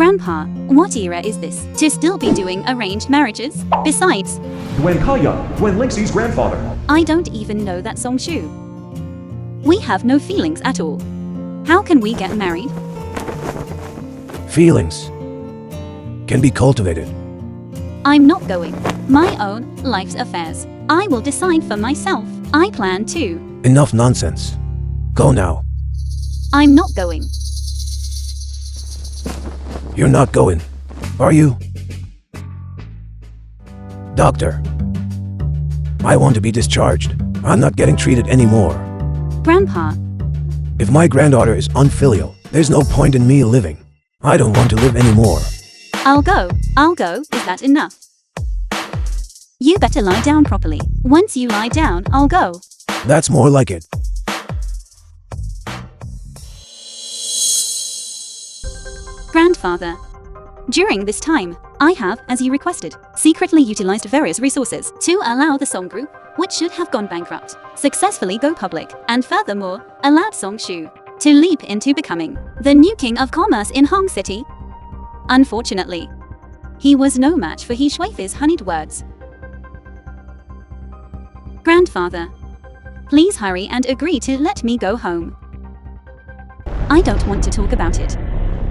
Grandpa, what era is this to still be doing arranged marriages? Besides, Gwen Kaya, Gwen Linksey's grandfather. I don't even know that song Shu. We have no feelings at all. How can we get married? Feelings can be cultivated. I'm not going. My own life's affairs. I will decide for myself. I plan to. Enough nonsense. Go now. I'm not going. You're not going, are you? Doctor, I want to be discharged. I'm not getting treated anymore. Grandpa, If my granddaughter is unfilial, there's no point in me living. I don't want to live anymore. I'll go. Is that enough? You better lie down properly. Once you lie down, I'll go. That's more like it. Grandfather, during this time, I have, as you requested, secretly utilized various resources to allow the song group, which should have gone bankrupt, successfully go public, and furthermore, allowed Song Shu to leap into becoming the new king of commerce in Hong City. Unfortunately, he was no match for He Shui's honeyed words. Grandfather, please hurry and agree to let me go home. I don't want to talk about it.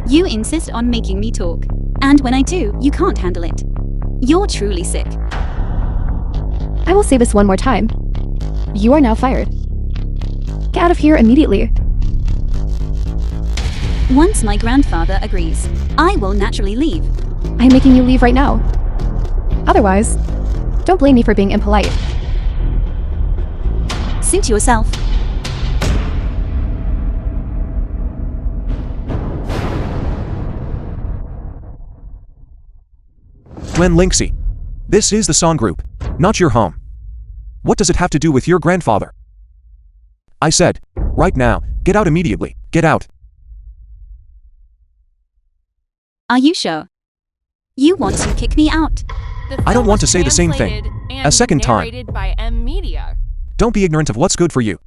You insist on making me talk, and when I do, you can't handle it. You're truly sick. I will say this one more time. You are now fired. Get out of here immediately. Once my grandfather agrees, I will naturally leave. I am making you leave right now. Otherwise, don't blame me for being impolite. Suit yourself. Gwen Linksey. This is the song group, not your home. What does it have to do with your grandfather? I said, right now, get out immediately, get out. Are you sure? You want to kick me out? I don't want to say the same thing a second time. Narrated by M Media. Don't be ignorant of what's good for you.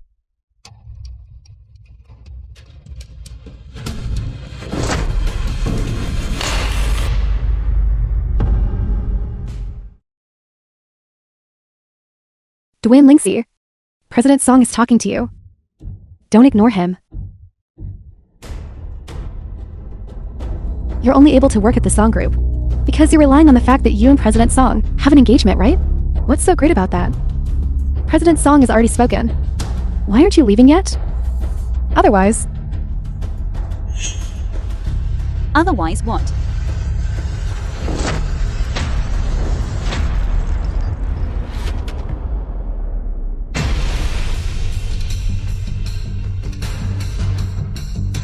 Dwayne Linksey, President Song is talking to you. Don't ignore him. You're only able to work at the Song Group because you're relying on the fact that you and President Song have an engagement, right? What's so great about that? President Song has already spoken. Why aren't you leaving yet? Otherwise... Otherwise what?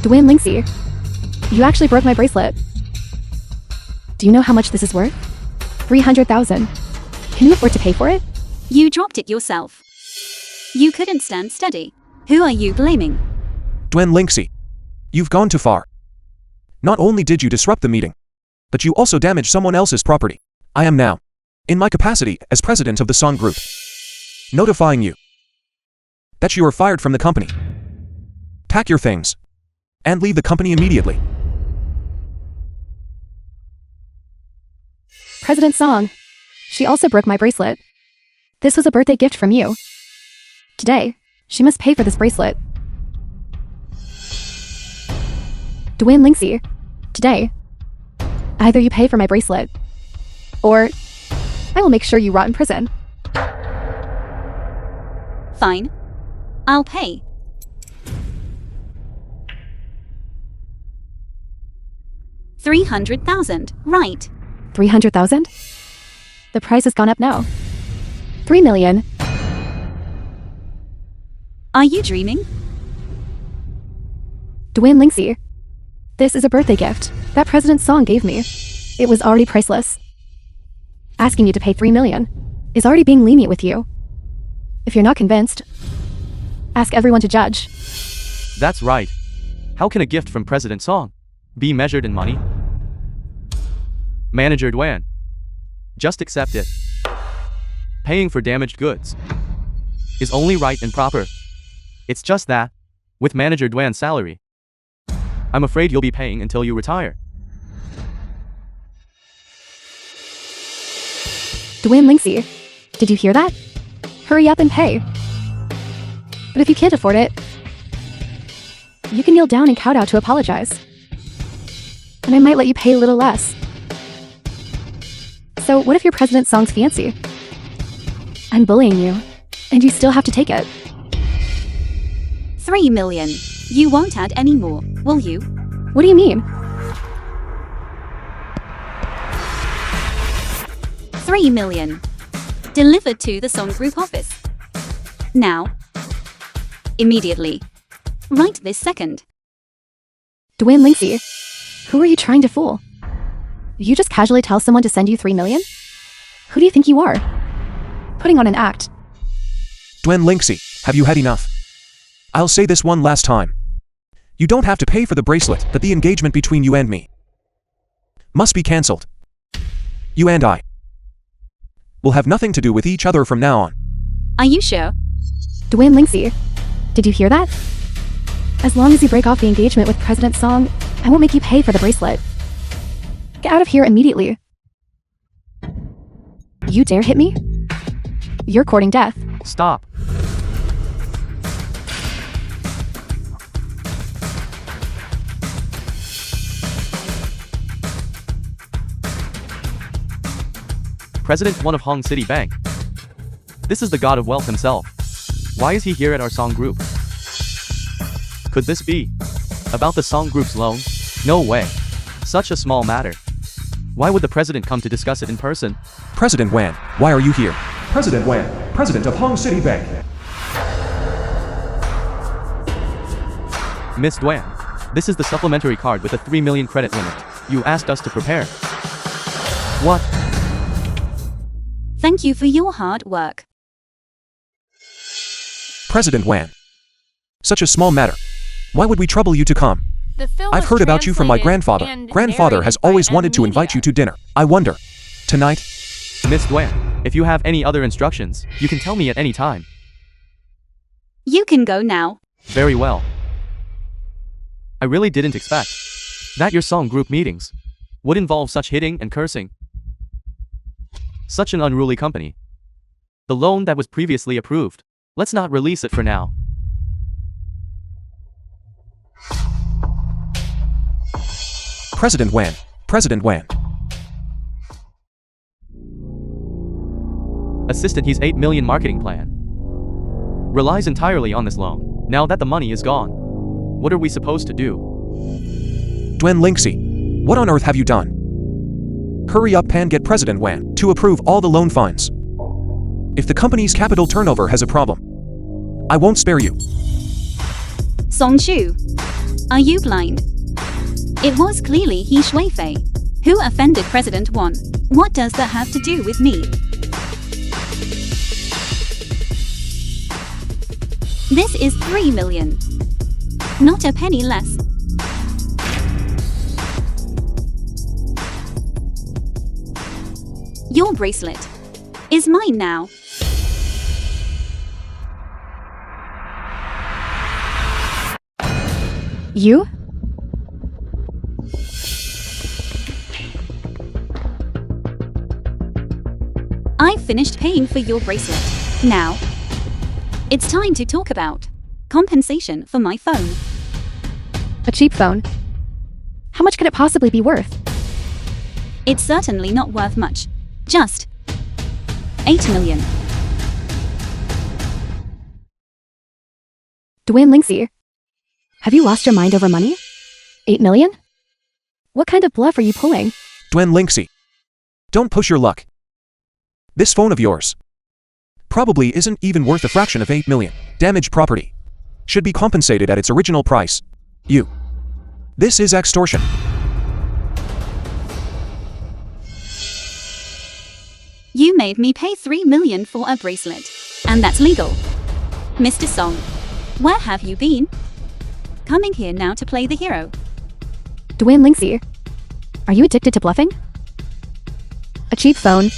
Dwayne Linksey, you actually broke my bracelet. Do you know how much this is worth? 300,000. Can you afford to pay for it? You dropped it yourself. You couldn't stand steady. Who are you blaming? Gwen Linksey. You've gone too far. Not only did you disrupt the meeting, but you also damaged someone else's property. I am now, in my capacity as president of the Song Group, notifying you that you are fired from the company. Pack your things and leave the company immediately. President Song, she also broke my bracelet. This was a birthday gift from you. Today, she must pay for this bracelet. Dwayne Linksey, today, either you pay for my bracelet, or I will make sure you rot in prison. Fine. I'll pay. $300,000, right? 300,000? The price has gone up now. 3 million. Are you dreaming? Dwayne Linksey, this is a birthday gift that President Song gave me. It was already priceless. Asking you to pay 3 million is already being lenient with you. If you're not convinced, ask everyone to judge. That's right. How can a gift from President Song be measured in money? Manager Dwan, just accept it. Paying for damaged goods is only right and proper. It's just that, with Manager Dwan's salary, I'm afraid you'll be paying until you retire. Dwayne Linksey, did you hear that? Hurry up and pay. But if you can't afford it, you can kneel down and kowtow to apologize. And I might let you pay a little less. So what if your president's song's Fiancé? I'm bullying you, and you still have to take it. 3 million. You won't add any more, will you? What do you mean? 3 million. Delivered to the song group office. Now. Immediately. Right this second. Dwayne Linksey, who are you trying to fool? You just casually tell someone to send you 3 million? Who do you think you are? Putting on an act. Dwayne Linksey, have you had enough? I'll say this one last time. You don't have to pay for the bracelet, but the engagement between you and me must be cancelled. You and I will have nothing to do with each other from now on. Are you sure? Dwayne Linksey, did you hear that? As long as you break off the engagement with President's song, I won't make you pay for the bracelet. Get out of here immediately. You dare hit me? You're courting death. Stop. President 1 of Hong City Bank. This is the god of wealth himself. Why is he here at our song group? Could this be about the song group's loan? No way. Such a small matter. Why would the president come to discuss it in person? President Wan, why are you here? President Wan, President of Hong City Bank. Miss Duan, this is the supplementary card with a 3 million credit limit. You asked us to prepare. What? Thank you for your hard work. President Wan. Such a small matter. Why would we trouble you to come? I've heard about you from my grandfather. Grandfather has always wanted to invite you to dinner. I wonder. Tonight? Miss Duan, if you have any other instructions, you can tell me at any time. You can go now. Very well. I really didn't expect that your song group meetings would involve such hitting and cursing. Such an unruly company. The loan that was previously approved. Let's not release it for now. President Wan. President Wan. Assistant, he's 8 million marketing plan relies entirely on this loan. Now that the money is gone, what are we supposed to do? Dwayne Linksey, what on earth have you done? Hurry up and get President Wan to approve all the loan fines. If the company's capital turnover has a problem, I won't spare you. Song Shu, are you blind? It was clearly He Shuifei who offended President Wan. What does that have to do with me? This is 3 million. Not a penny less. Your bracelet is mine now. You? I've finished paying for your bracelet. Now, it's time to talk about compensation for my phone. A cheap phone? How much could it possibly be worth? It's certainly not worth much. Just 8 million. Dwayne Linksey, have you lost your mind over money? 8 million? What kind of bluff are you pulling? Dwayne Linksey, don't push your luck. This phone of yours probably isn't even worth a fraction of 8 million. Damaged property should be compensated at its original price. This is extortion. You made me pay 3 million for a bracelet. And that's legal. Mr. Song, where have you been? Coming here now to play the hero. Dwayne Linksey, are you addicted to bluffing? A cheap phone,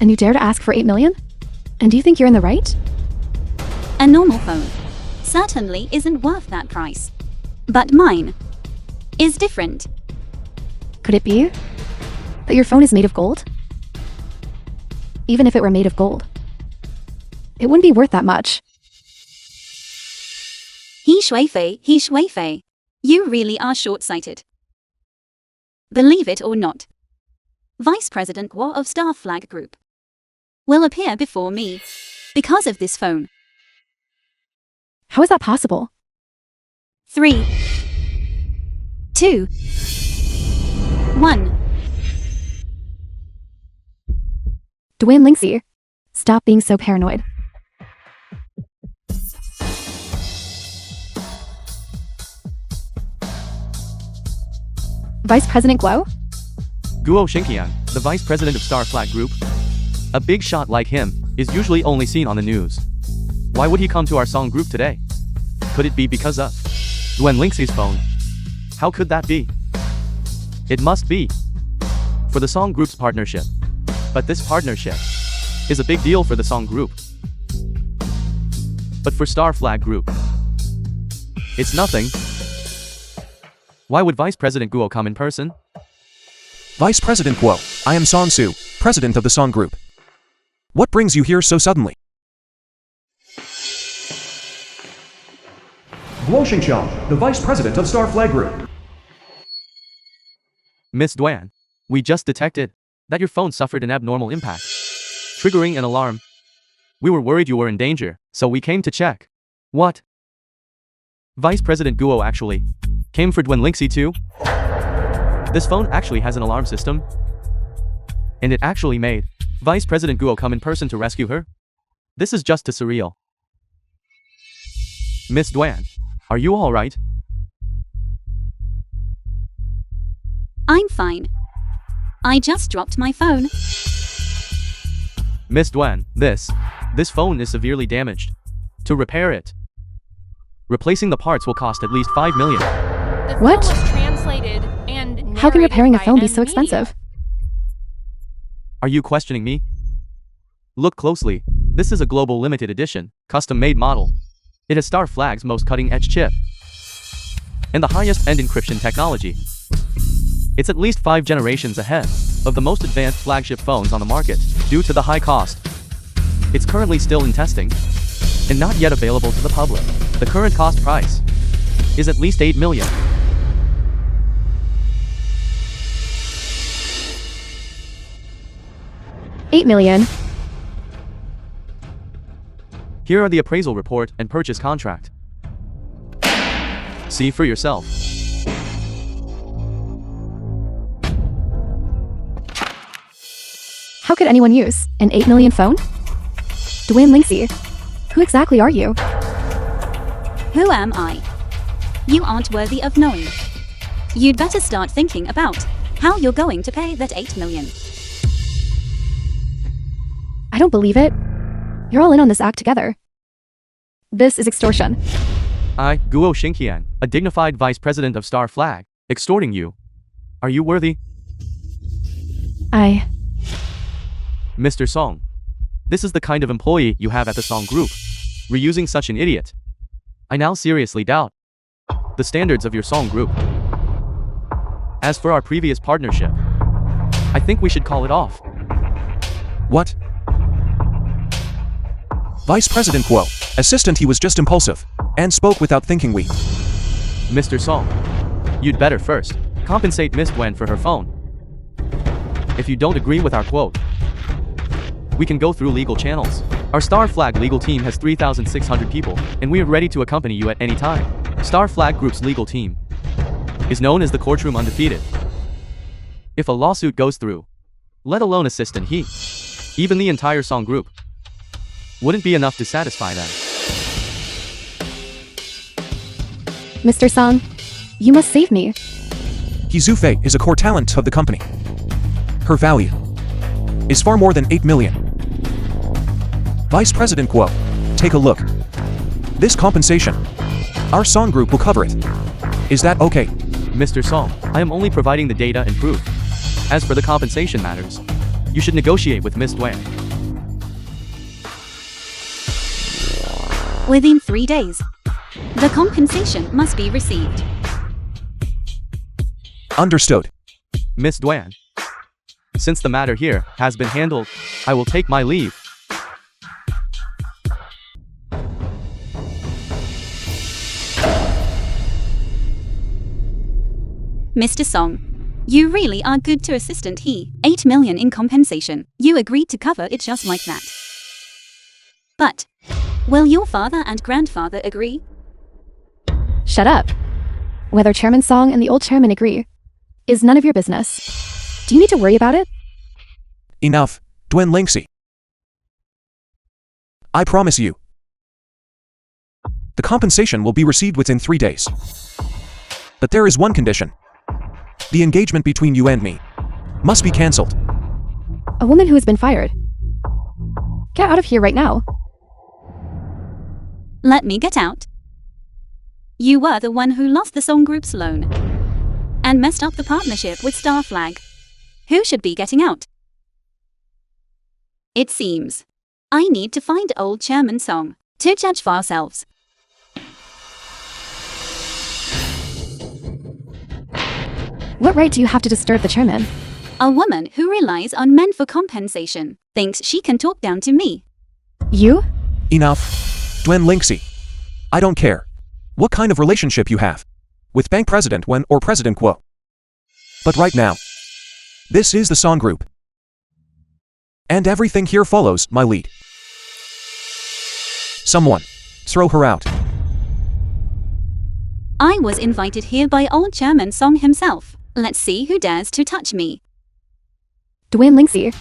and you dare to ask for 8 million? And do you think you're in the right? A normal phone certainly isn't worth that price. But mine is different. Could it be that your phone is made of gold? Even if it were made of gold. It wouldn't be worth that much. He shui fei. You really are short-sighted. Believe it or not. Vice President Guo of Star Flag Group will appear before me because of this phone. How is that possible? 3, 2, 1. Dwayne Linksy, stop being so paranoid. Vice President Guo? Guo Xingqiang, the vice president of Star Flag Group. A big shot like him is usually only seen on the news. Why would he come to our song group today? Could it be because of Dwayne Linksy's phone? How could that be? It must be for the song group's partnership. But this partnership is a big deal for the song group. But for Star Flag Group, it's nothing. Why would Vice President Guo come in person? Vice President Guo, I am Song Su, president of the Song Group. What brings you here so suddenly? Guo Xingqiang, the vice president of Star Flag Group. Miss Duan, we just detected that your phone suffered an abnormal impact, triggering an alarm. We were worried you were in danger, so we came to check. What? Vice President Guo actually came for Dwayne Linksy too? This phone actually has an alarm system? And it actually made Vice President Guo come in person to rescue her? This is just too surreal. Miss Duan, are you alright? I'm fine. I just dropped my phone. Miss Duan, this phone is severely damaged. To repair it, replacing the parts will cost at least 5 million. The What? film was translated and How can narrated repairing a by phone be so M Media. expensive? Are you questioning me? Look closely. This is a global limited edition, custom-made model. It has Star Flag's most cutting-edge chip and the highest-end encryption technology. It's at least 5 generations ahead of the most advanced flagship phones on the market due to the high cost. It's currently still in testing and not yet available to the public. The current cost price is at least 8 million. $8 million. Here are the appraisal report and purchase contract. See for yourself. How could anyone use an 8 million phone? Dwayne Linksy, who exactly are you? Who am I? You aren't worthy of knowing. You'd better start thinking about how you're going to pay that 8 million. I don't believe it. You're all in on this act together. This is extortion. I, Guo Xingqiang, a dignified vice president of Star Flag, extorting you. Are you worthy? Mr. Song. This is the kind of employee you have at the Song Group. Reusing such an idiot. I now seriously doubt the standards of your Song Group. As for our previous partnership, I think we should call it off. What? Vice President Guo, assistant, he was just impulsive and spoke without thinking. Mr. Song, you'd better first compensate Miss Duan for her phone. If you don't agree with our quote, we can go through legal channels. Our Star Flag legal team has 3,600 people, and we are ready to accompany you at any time. Star Flag Group's legal team is known as the Courtroom Undefeated. If a lawsuit goes through, let alone assistant he, even the entire Song Group, wouldn't be enough to satisfy them. Mr. Song, you must save me. He Zhu Fei is a core talent of the company. Her value is far more than 8 million. Vice President Guo, take a look. This compensation, our Song Group will cover it. Is that okay? Mr. Song, I am only providing the data and proof. As for the compensation matters, you should negotiate with Miss Duan. Within 3 days, the compensation must be received. Understood. Miss Duan, Since the matter here has been handled, I will take my leave. Mr. Song, you really are good to assistant he. 8 million in compensation. You agreed to cover it just like that. But, will your father and grandfather agree? Shut up. Whether Chairman Song and the old chairman agree is none of your business. Do you need to worry about it? Enough, Dwen Linksy. I promise you. The compensation will be received within 3 days. But there is one condition. The engagement between you and me must be cancelled. A woman who has been fired. Get out of here right now. Let me get out. You were the one who lost the Song Group's loan and messed up the partnership with Star Flag. Who should be getting out? It seems I need to find old Chairman Song to judge for ourselves. What right do you have to disturb the chairman? A woman who relies on men for compensation thinks she can talk down to me. You? Enough, Dwen Linksy. I don't care what kind of relationship you have with Bank President Wen or President Kuo. But right now, this is the Song Group. And everything here follows my lead. Someone, throw her out. I was invited here by old Chairman Song himself. Let's see who dares to touch me. Dwayne Linksy,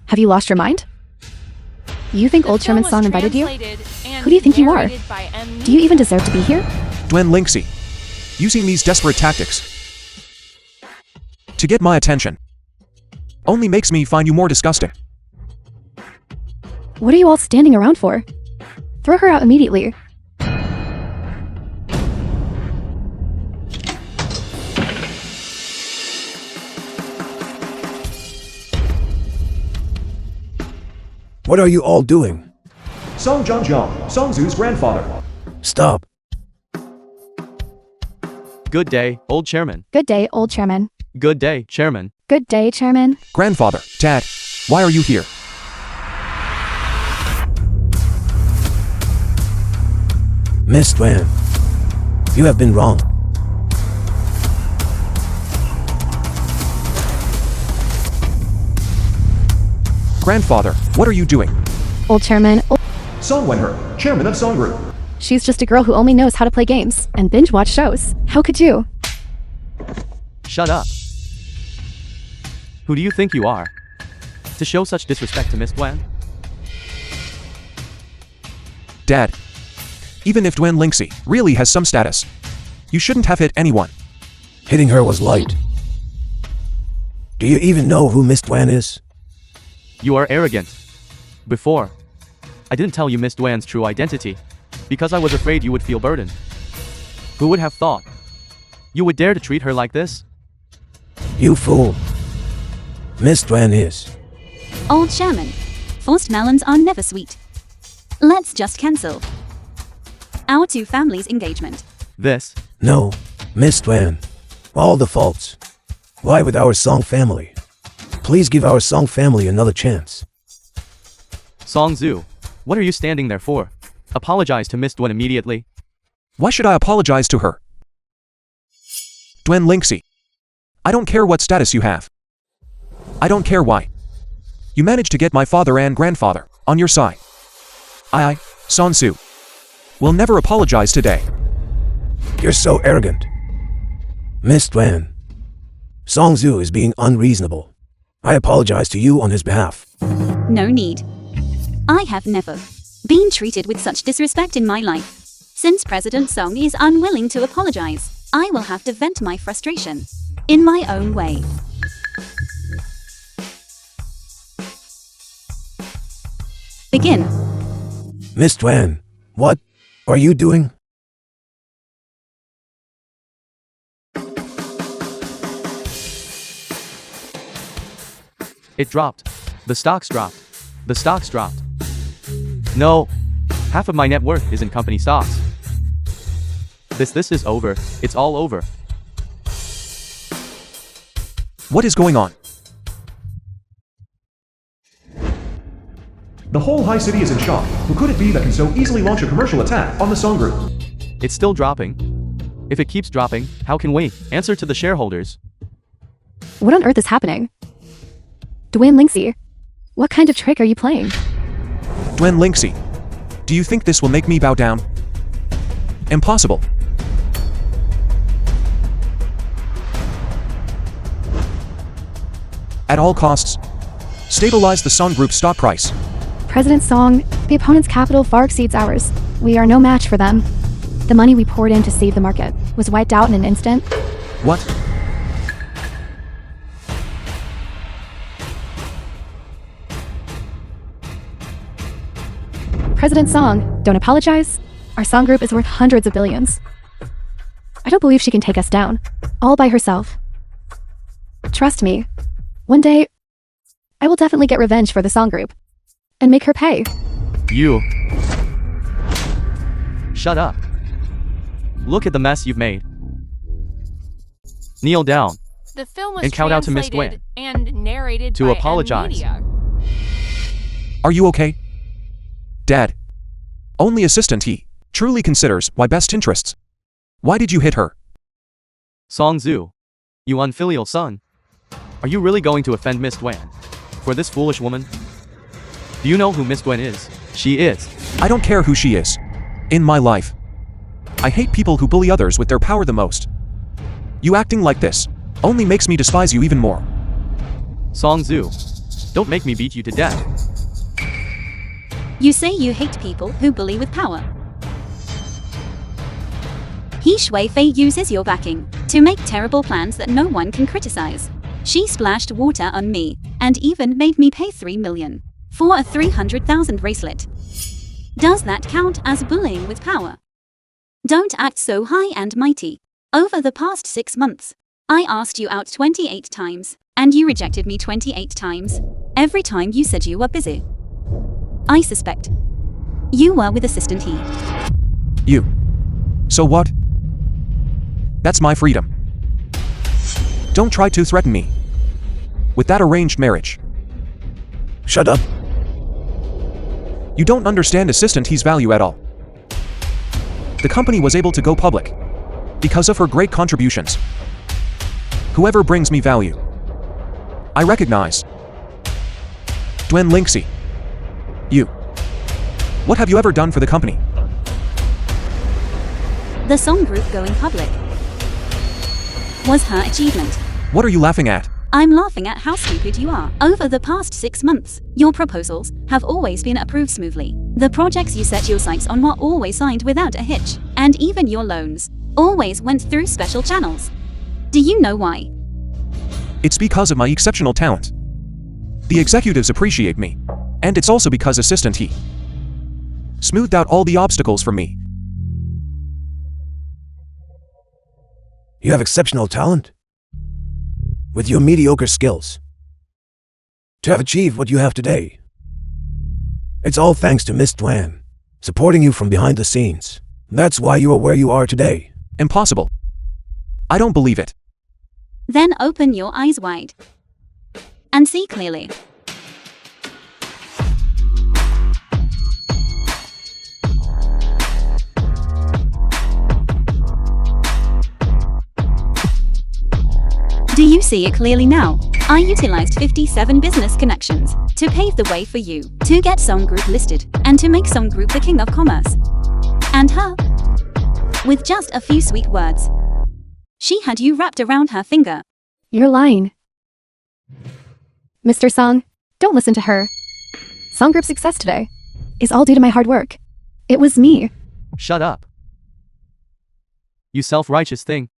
have you lost your mind? You think old Chairman Song invited you? Who do you think you are? Do you even deserve to be here? Dwen Linksy, using these desperate tactics to get my attention only makes me find you more disgusting. What are you all standing around for? Throw her out immediately. What are you all doing? Song Zhang, Song Zhu's grandfather. Stop. Good day, old chairman. Good day, old chairman. Good day, chairman. Good day, chairman. Grandfather, Dad, why are you here? Miss Dwan, you have been wrong. Grandfather, what are you doing? Old chairman. Song Wenher, chairman of Song Group. She's just a girl who only knows how to play games and binge watch shows. How could you? Shut up. Who do you think you are? To show such disrespect to Miss Dwan? Dad, even if Dwen Linksy really has some status, you shouldn't have hit anyone. Hitting her was light. Do you even know who Miss Dwan is? You are arrogant. Before, I didn't tell you Miss Dwan's true identity, because I was afraid you would feel burdened. Who would have thought you would dare to treat her like this? You fool. Miss Dwan is. Old Chairman, forced melons are never sweet. Let's just cancel our two families' engagement. This? No, Miss Dwan. All the faults. Why with our Song family? Please give our Song family another chance. Song Zhu, what are you standing there for? Apologize to Miss Dwan immediately. Why should I apologize to her? Dwen Linksy, I don't care what status you have. I don't care why. You managed to get my father and grandfather on your side. I, Song Su, will never apologize today. You're so arrogant. Miss Dwan, Song Zhu is being unreasonable. I apologize to you on his behalf. No need. I have never been treated with such disrespect in my life. Since President Song is unwilling to apologize, I will have to vent my frustration in my own way. Begin. Miss Dwan, what are you doing? It dropped. The stocks dropped. The stocks dropped. No. Half of my net worth is in company stocks. This is over. It's all over. What is going on? The whole high city is in shock. Who could it be that can so easily launch a commercial attack on the song group? It's still dropping. If it keeps dropping, how can we? Answer to the shareholders. What on earth is happening? Dwayne Linksy, what kind of trick are you playing? Dwayne Linksy, do you think this will make me bow down? Impossible. At all costs, stabilize the song group's stock price. President Song, the opponent's capital far exceeds ours. We are no match for them. The money we poured in to save the market was wiped out in an instant. What? President Song, don't apologize. Our song group is worth hundreds of billions. I don't believe she can take us down, all by herself. Trust me, one day, I will definitely get revenge for the song group and make her pay. You. Shut up. Look at the mess you've made. Kneel down. The film was And count out to Miss translated Dwayne. and narrated To by apologize. media. Are you okay? Dad. Only assistant he truly considers my best interests. Why did you hit her? Song Zhu. You unfilial son. Are you really going to offend Miss Dwayne? For this foolish woman? Do you know who Miss Dwayne is? She is. I don't care who she is. In my life, I hate people who bully others with their power the most. You acting like this only makes me despise you even more. Song Zhu. Don't make me beat you to death. You say you hate people who bully with power. He Shui Fei uses your backing to make terrible plans that no one can criticize. She splashed water on me and even made me pay 3 million for a 300,000 bracelet. Does that count as bullying with power? Don't act so high and mighty. Over the past 6 months, I asked you out 28 times, and you rejected me 28 times. Every time you said you were busy. I suspect you were with assistant he. You. So what? That's my freedom. Don't try to threaten me with that arranged marriage. Shut up. You don't understand assistant he's value at all. The company was able to go public because of her great contributions. Whoever brings me value, I recognize. Dwayne Linksy. You. What have you ever done for the company? The song group going public was her achievement. What are you laughing at? I'm laughing at how stupid you are. Over the past 6 months, your proposals have always been approved smoothly. The projects you set your sights on were always signed without a hitch, and even your loans always went through special channels. Do you know why? It's because of my exceptional talent. The executives appreciate me, and it's also because assistant he smoothed out all the obstacles for me. You have exceptional talent? With your mediocre skills. To have achieved what you have today. It's all thanks to Miss Dwayne, supporting you from behind the scenes. That's why you are where you are today. Impossible. I don't believe it. Then open your eyes wide and see clearly. Do you see it clearly now? I utilized 57 business connections to pave the way for you to get Song Group listed and to make Song Group the king of commerce. And her, with just a few sweet words, she had you wrapped around her finger. You're lying. Mr. Song, don't listen to her. Song Group's success today is all due to my hard work. It was me. Shut up. You self-righteous thing.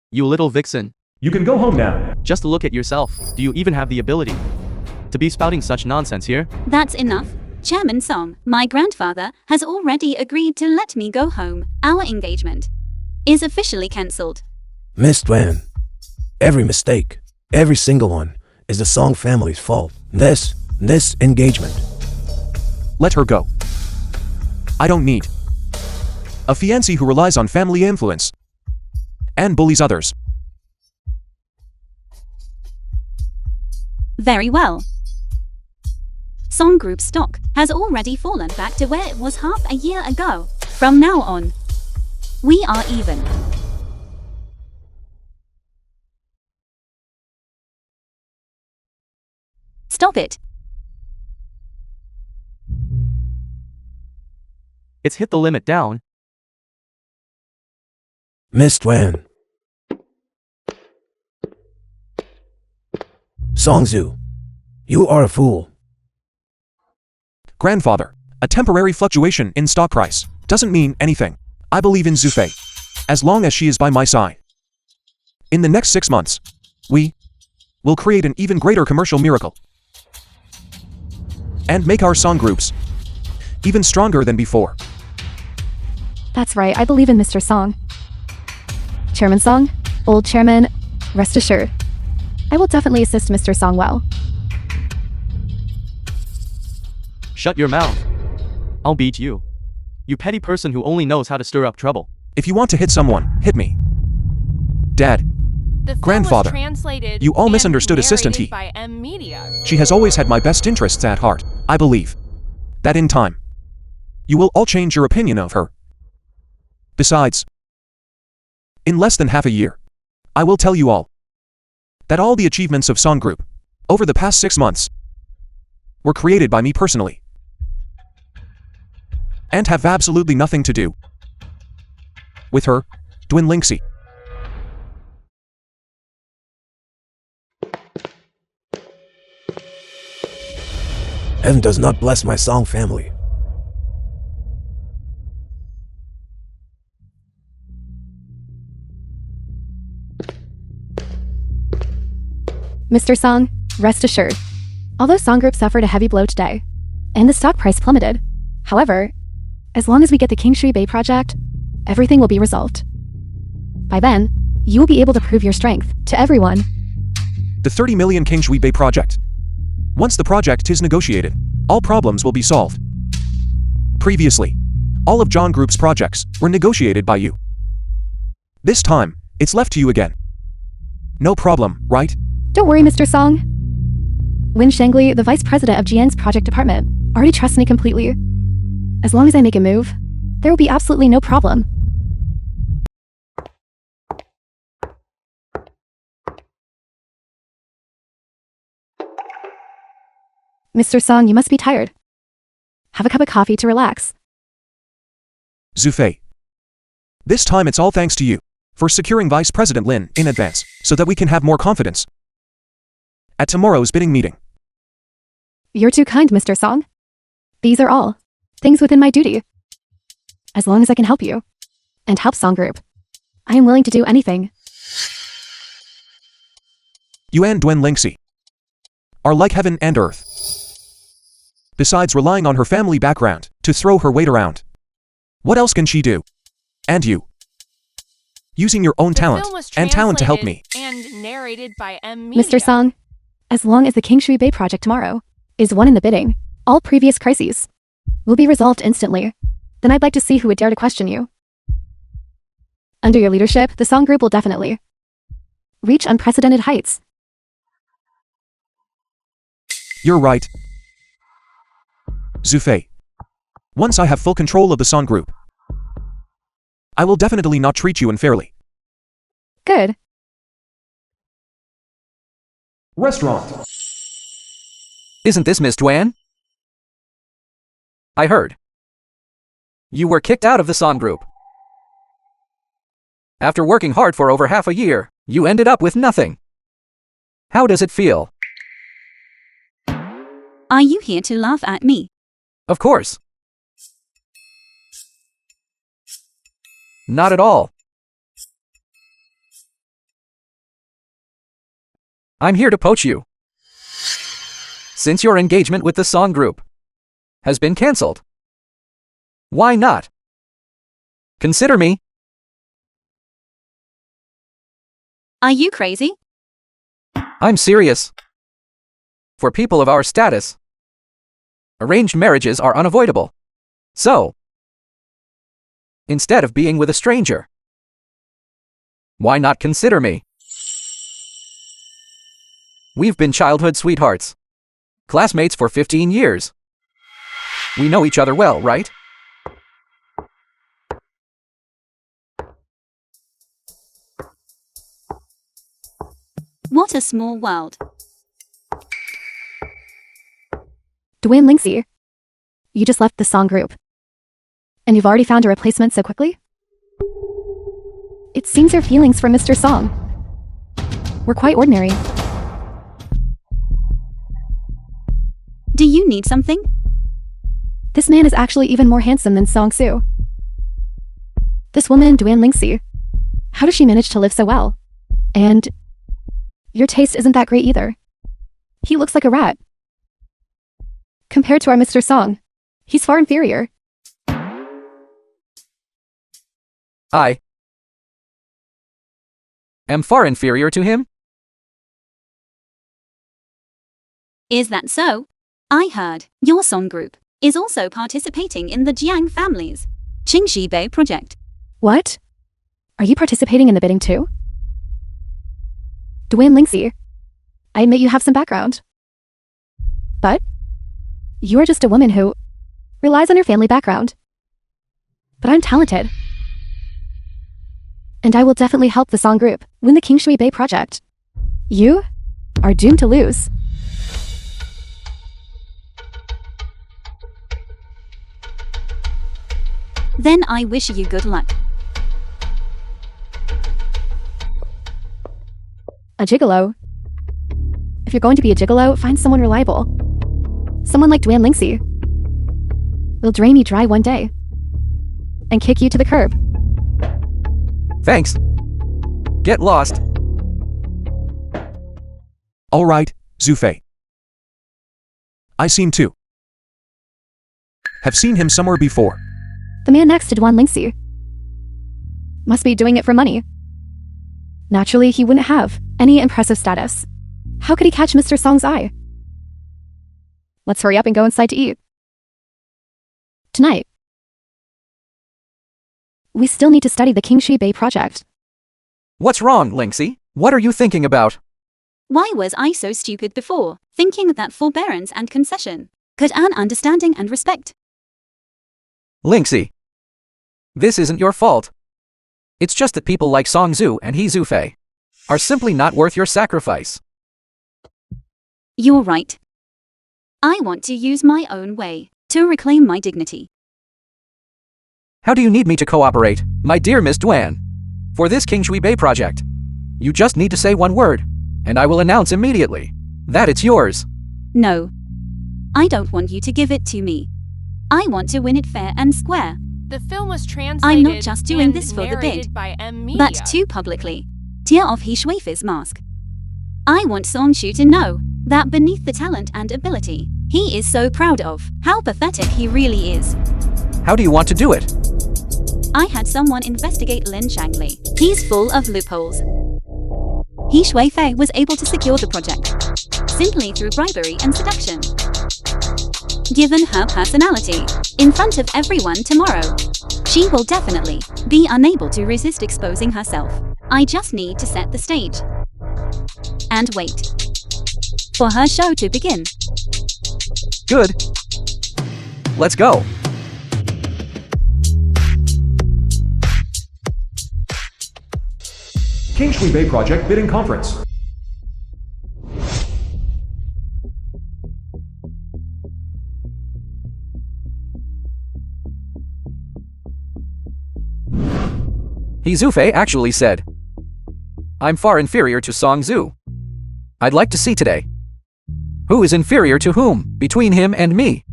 You little vixen. You can go home now. Just look at yourself. Do you even have the ability to be spouting such nonsense here? That's enough. Chairman Song, my grandfather has already agreed to let me go home. Our engagement is officially cancelled. Miss Dwayne, every mistake, every single one, is the Song family's fault. This engagement. Let her go. I don't need a fiancé who relies on family influence and bullies others. Very well. Song Group stock has already fallen back to where it was half a year ago. From now on, we are even. Stop it. It's hit the limit down. Miss Twan. Songzu, you are a fool. Grandfather, a temporary fluctuation in stock price doesn't mean anything. I believe in Zufei, as long as she is by my side. In the next 6 months, we will create an even greater commercial miracle and make our song groups even stronger than before. That's right, I believe in Mr. Song. Chairman Song, old chairman, rest assured. I will definitely assist Mr. Song well. Shut your mouth. I'll beat you. You petty person who only knows how to stir up trouble. If you want to hit someone, hit me. Dad, The film Grandfather, was translated you all and misunderstood Assistant narrated He. by M Media. She has always had my best interests at heart. I believe that in time, you will all change your opinion of her. Besides, in less than half a year, I will tell you all that all the achievements of Song Group over the past 6 months were created by me personally and have absolutely nothing to do with her, Dwin Linksy. Heaven does not bless my Song family. Mr. Song, rest assured. Although Song Group suffered a heavy blow today, and the stock price plummeted, however, as long as we get the King Shui Bay project, everything will be resolved. By then, you will be able to prove your strength to everyone. The 30 million King Shui Bay project. Once the project is negotiated, all problems will be solved. Previously, all of John Group's projects were negotiated by you. This time, it's left to you again. No problem, right? Don't worry, Mr. Song. Win Shangli, the vice president of GN's project department, already trusts me completely. As long as I make a move, there will be absolutely no problem. Mr. Song, you must be tired. Have a cup of coffee to relax. Zufei. This time it's all thanks to you for securing Vice President Lin in advance so that we can have more confidence at tomorrow's bidding meeting. You're too kind, Mr. Song. These are all things within my duty. As long as I can help you and help Song Group, I am willing to do anything. You and Dwin Linksy are like heaven and earth. Besides relying on her family background to throw her weight around, what else can she do? And you, using your own talent and talent to help me. And narrated by M Media. Mr. Song, as long as the King Shui Bay project tomorrow is won in the bidding, all previous crises will be resolved instantly. Then I'd like to see who would dare to question you. Under your leadership, the Song Group will definitely reach unprecedented heights. You're right. Zufei. Once I have full control of the Song Group, I will definitely not treat you unfairly. Good. Restaurant. Isn't this Miss Dwan? I heard. You were kicked out of the Song Group. After working hard for over half a year, you ended up with nothing. How does it feel? Are you here to laugh at me? Of course. Not at all. I'm here to poach you. Since your engagement with the Song Group has been cancelled, why not? Consider me. Are you crazy? I'm serious. For people of our status, arranged marriages are unavoidable. So, instead of being with a stranger, why not consider me? We've been childhood sweethearts. Classmates for 15 years. We know each other well, right? What a small world. Dwayne Linksey, you just left the song group. And you've already found a replacement so quickly? It seems your feelings for Mr. Song were quite ordinary. Do you need something? This man is actually even more handsome than Song Soo. This woman, Dwayne Linksey, how does she manage to live so well? And your taste isn't that great either. He looks like a rat. Compared to our Mr. Song, he's far inferior. I am far inferior to him? Is that so? I heard your song group is also participating in the Jiang family's Qingxi project. What? Are you participating in the bidding too? Dwayne Linksey, I admit you have some background. But you are just a woman who relies on your family background. But I'm talented. And I will definitely help the song group win the Kingshui Bay project. You are doomed to lose. Then I wish you good luck. A gigolo? If you're going to be a gigolo, find someone reliable. Someone like Dwayne Linksey. Will drain you dry one day and kick you to the curb. Thanks. Get lost. All right, Zufei. I seem to have seen him somewhere before. The man next to Dwayne Linksey must be doing it for money. Naturally, he wouldn't have any impressive status. How could he catch Mr. Song's eye? Let's hurry up and go inside to eat. Tonight, we still need to study the Kingshui Bay project. What's wrong, Linksey? What are you thinking about? Why was I so stupid before, thinking that forbearance and concession could earn understanding and respect? Linksey, this isn't your fault. It's just that people like Song Zhu and He Zufei are simply not worth your sacrifice. You're right. I want to use my own way to reclaim my dignity. How do you need me to cooperate, my dear Miss Duan? For this Kingshui Bay project, you just need to say one word, and I will announce immediately that it's yours. No. I don't want you to give it to me. I want to win it fair and square. The film was translated I'm not just doing and this for the narrated bid, by Media. but to publicly tear off He Shuifei's mask. I want Song Shu to know that beneath the talent and ability he is so proud of, how pathetic he really is. How do you want to do it? I had someone investigate Lin Shangli. He's full of loopholes. He Shuifei was able to secure the project simply through bribery and seduction. Given her personality, in front of everyone tomorrow, she will definitely be unable to resist exposing herself. I just need to set the stage and wait for her show to begin. Good. Let's go. Kingshui Bay Project Bidding Conference. He Zufei actually said, I'm far inferior to Song Zhu. I'd like to see today. Who is inferior to whom, between him and me?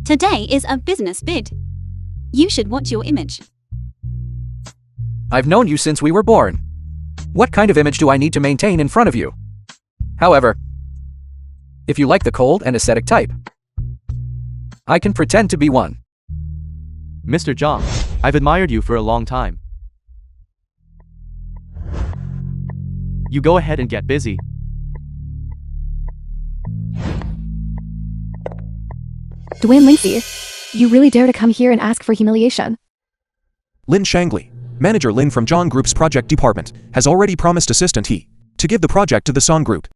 Today is a business bid. You should watch your image. I've known you since we were born. What kind of image do I need to maintain in front of you? However, if you like the cold and ascetic type, I can pretend to be one. Mr. Zhang, I've admired you for a long time. You go ahead and get busy. Dwayne Linksey, you really dare to come here and ask for humiliation. Lin Shangli, Manager Lin from Zhang Group's project department, has already promised assistant He to give the project to the Song Group.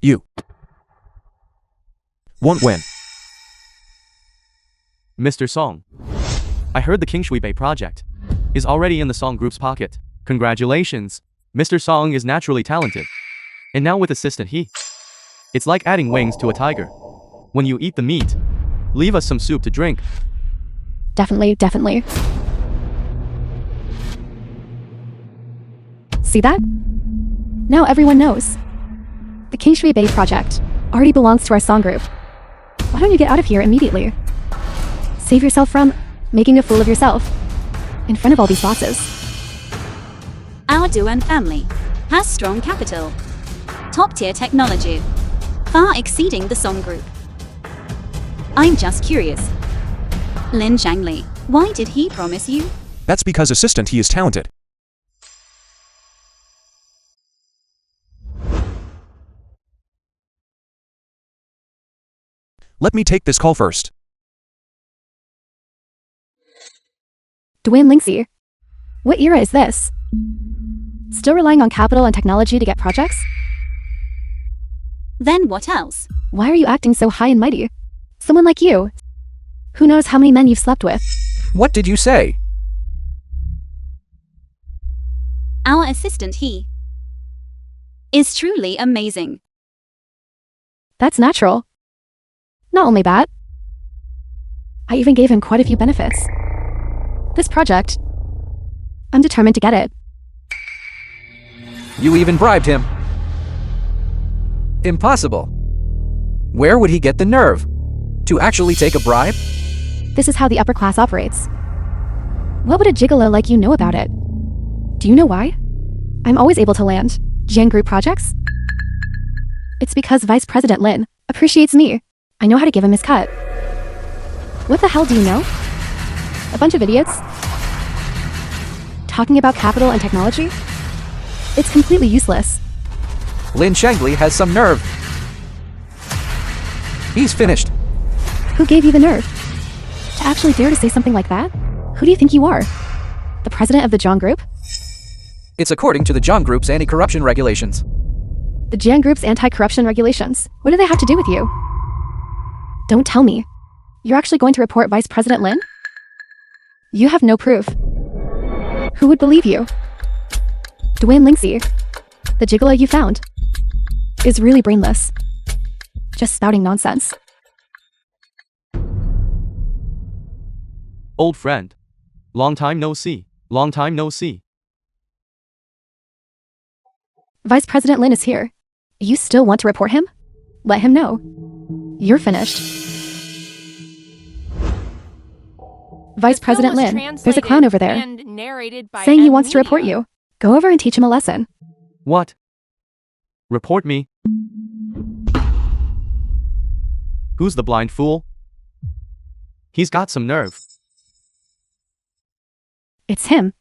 You won't win. Mr. Song, I heard the King Shui project is already in the Song Group's pocket. Congratulations. Mr. Song is naturally talented. And now with assistant it's like adding wings to a tiger. When you eat the meat, leave us some soup to drink. Definitely, definitely. See that? Now everyone knows. The King Shui Bay project already belongs to our song group. Why don't you get out of here immediately? Save yourself from making a fool of yourself in front of all these bosses. Our Duan family has strong capital, top-tier technology, far exceeding the Song Group. I'm just curious. Lin Zhangli, why did he promise you? That's because assistant he is talented. Let me take this call first. Dwayne Linksy, what era is this? Still relying on capital and technology to get projects? Then what else? Why are you acting so high and mighty? Someone like you. Who knows how many men you've slept with? What did you say? Our assistant is truly amazing. That's natural. Not only that, I even gave him quite a few benefits. This project, I'm determined to get it. You even bribed him. Impossible. Where would he get the nerve to actually take a bribe? This is how the upper class operates. What would a gigolo like you know about it? Do you know why? I'm always able to land Jian Group projects. It's because Vice President Lin appreciates me. I know how to give him his cut. What the hell do you know? A bunch of idiots? Talking about capital and technology? It's completely useless. Lin Shangli has some nerve. He's finished. Who gave you the nerve to actually dare to say something like that? Who do you think you are? The president of the Jiang Group? It's according to the Jiang Group's anti-corruption regulations. The Jiang Group's anti-corruption regulations. What do they have to do with you? Don't tell me. You're actually going to report Vice President Lin? You have no proof. Who would believe you? Dwayne Linksy, the gigolo you found, is really brainless. Just spouting nonsense. Old friend. Long time no see. Long time no see. Vice President Lin is here. You still want to report him? Let him know. You're finished. Vice President Lin, there's a clown over there and narrated by saying he M wants to report Media. you. Go over and teach him a lesson. What? Report me? Who's the blind fool? He's got some nerve. It's him.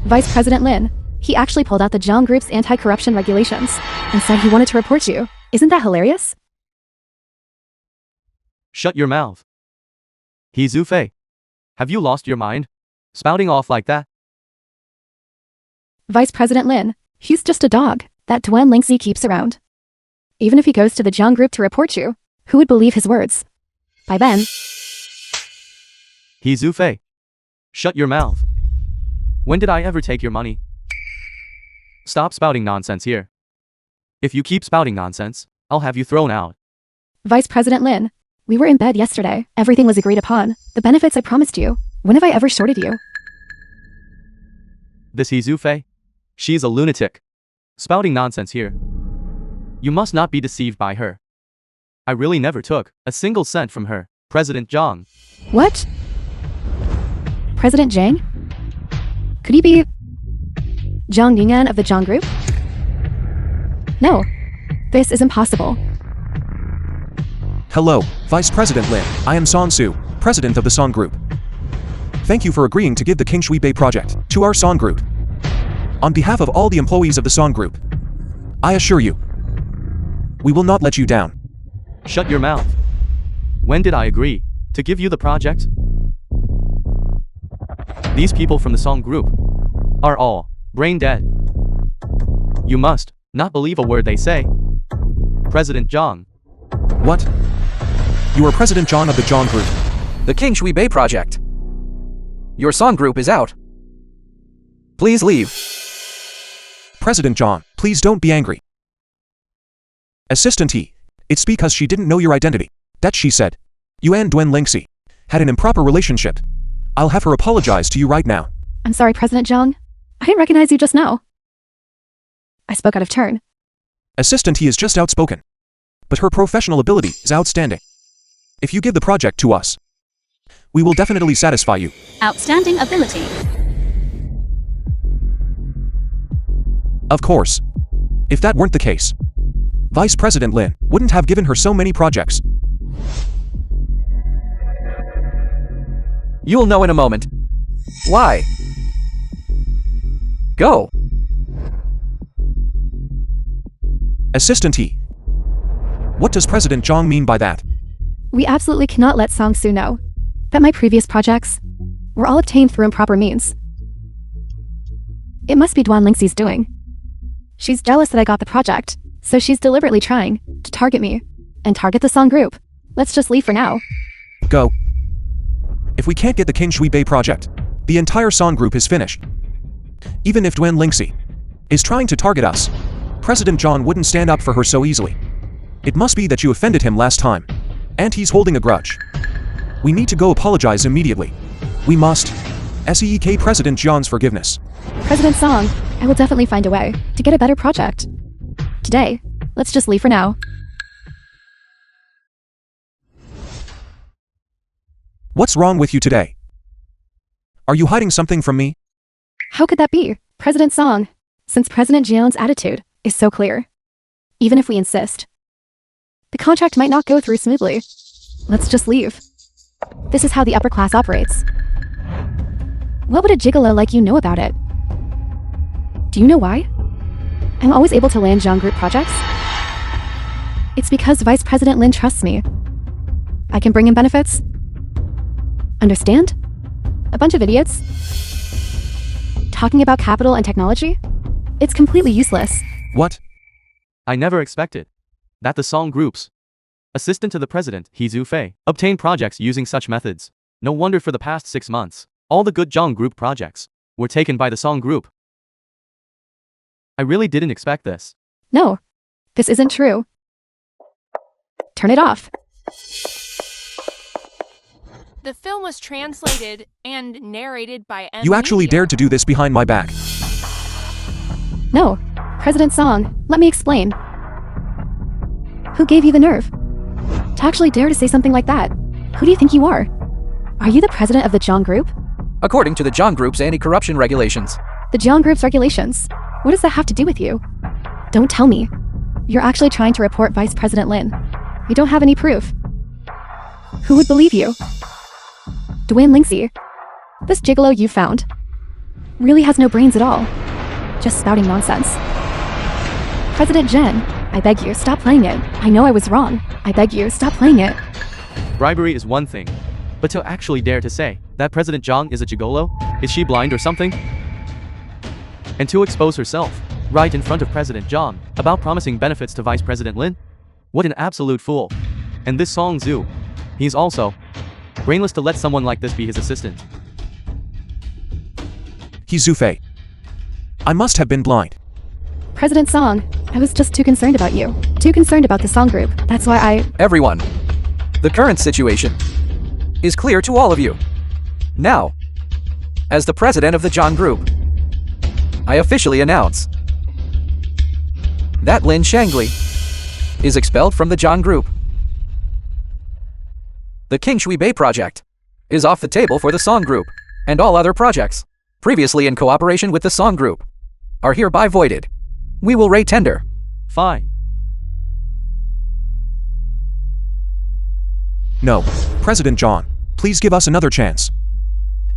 Vice President Lin, he actually pulled out the Jiang Group's anti-corruption regulations and said he wanted to report you. Isn't that hilarious? Shut your mouth. He Zhu Fei. Have you lost your mind? Spouting off like that? Vice President Lin, he's just a dog that Dwayne Linksy keeps around. Even if he goes to the Jiang Group to report you, who would believe his words? By then, He Zhu Fei. Shut your mouth. When did I ever take your money? Stop spouting nonsense here. If you keep spouting nonsense, I'll have you thrown out. Vice President Lin, we were in bed yesterday. Everything was agreed upon. The benefits I promised you. When have I ever shorted you? This He Zhu Fei? She's a lunatic. Spouting nonsense here. You must not be deceived by her. I really never took a single cent from her, President Zhang. What? President Zhang? Could he be Zhang Ying'an of the Jiang Group? No, this is impossible. Hello, Vice President Lin. I am Song Su, President of the Song Group. Thank you for agreeing to give the King Shui Bay project to our Song Group. On behalf of all the employees of the Song Group, I assure you, we will not let you down. Shut your mouth. When did I agree to give you the project? These people from the Song Group are all brain dead. You must not believe a word they say. President Zhang. What? You are President John of the Zhang Group. The King Shui Bei project. Your song group is out. Please leave. President John, please don't be angry. Assistant He. It's because she didn't know your identity. That she said. You and Duen Lingxi had an improper relationship. I'll have her apologize to you right now. I'm sorry, President Zhang. I didn't recognize you just now. I spoke out of turn. Assistant He is just outspoken. But her professional ability is outstanding. If you give the project to us, we will definitely satisfy you. Outstanding ability. Of course. If that weren't the case, Vice President Lin wouldn't have given her so many projects. You'll know in a moment. Why? Go. Assistant He. What does President Zhang mean by that? We absolutely cannot let Song Su know that my previous projects were all obtained through improper means. It must be Duan Lingxi's doing. She's jealous that I got the project, so she's deliberately trying to target me and target the Song group. Let's just leave for now. Go. If we can't get the King Shui Bei project, the entire Song group is finished. Even if Duen Lingxi is trying to target us, President John wouldn't stand up for her so easily. It must be that you offended him last time, and he's holding a grudge. We need to go apologize immediately. We must seek President John's forgiveness. President Song, I will definitely find a way to get a better project. Today, let's just leave for now. What's wrong with you today? Are you hiding something from me? How could that be, President Song, since President Jian's attitude is so clear? Even if we insist, the contract might not go through smoothly. Let's just leave. This is how the upper class operates. What would a gigolo like you know about it? Do you know why? I'm always able to land Zhang Group projects. It's because Vice President Lin trusts me. I can bring him benefits. Understand? A bunch of idiots talking about capital and technology? It's completely useless. What? I never expected that the Song Group's assistant to the president, He Zufei, obtained projects using such methods. No wonder for the past 6 months, all the good Zhang Group projects were taken by the Song Group. I really didn't expect this. No, this isn't true. Turn it off. The film was translated and narrated by You actually dared to do this behind my back. No, President Song, let me explain. Who gave you the nerve to actually dare to say something like that? Who do you think you are? Are you the president of the Zhang Group? According to the Zhang Group's anti-corruption regulations. The Zhang Group's regulations? What does that have to do with you? Don't tell me. You're actually trying to report Vice President Lin. You don't have any proof. Who would believe you? Duen Lingxi, this gigolo you found, really has no brains at all. Just spouting nonsense. President Zhen, I beg you, stop playing it. I know I was wrong. I beg you, stop playing it. Bribery is one thing, but to actually dare to say that President Zhang is a gigolo? Is she blind or something? And to expose herself, right in front of President Zhang, about promising benefits to Vice President Lin? What an absolute fool. And this Song Zhu, he's also brainless to let someone like this be his assistant. He Zufei. I must have been blind. President Song, I was just too concerned about you. Too concerned about the Song Group. That's why I... Everyone, the current situation is clear to all of you. Now, as the president of the Zhang Group, I officially announce that Lin Shangli is expelled from the Zhang Group. The King Shui Bei project is off the table for the Song Group, and all other projects, previously in cooperation with the Song Group, are hereby voided. We will re-tender. Fine. No, President John, please give us another chance.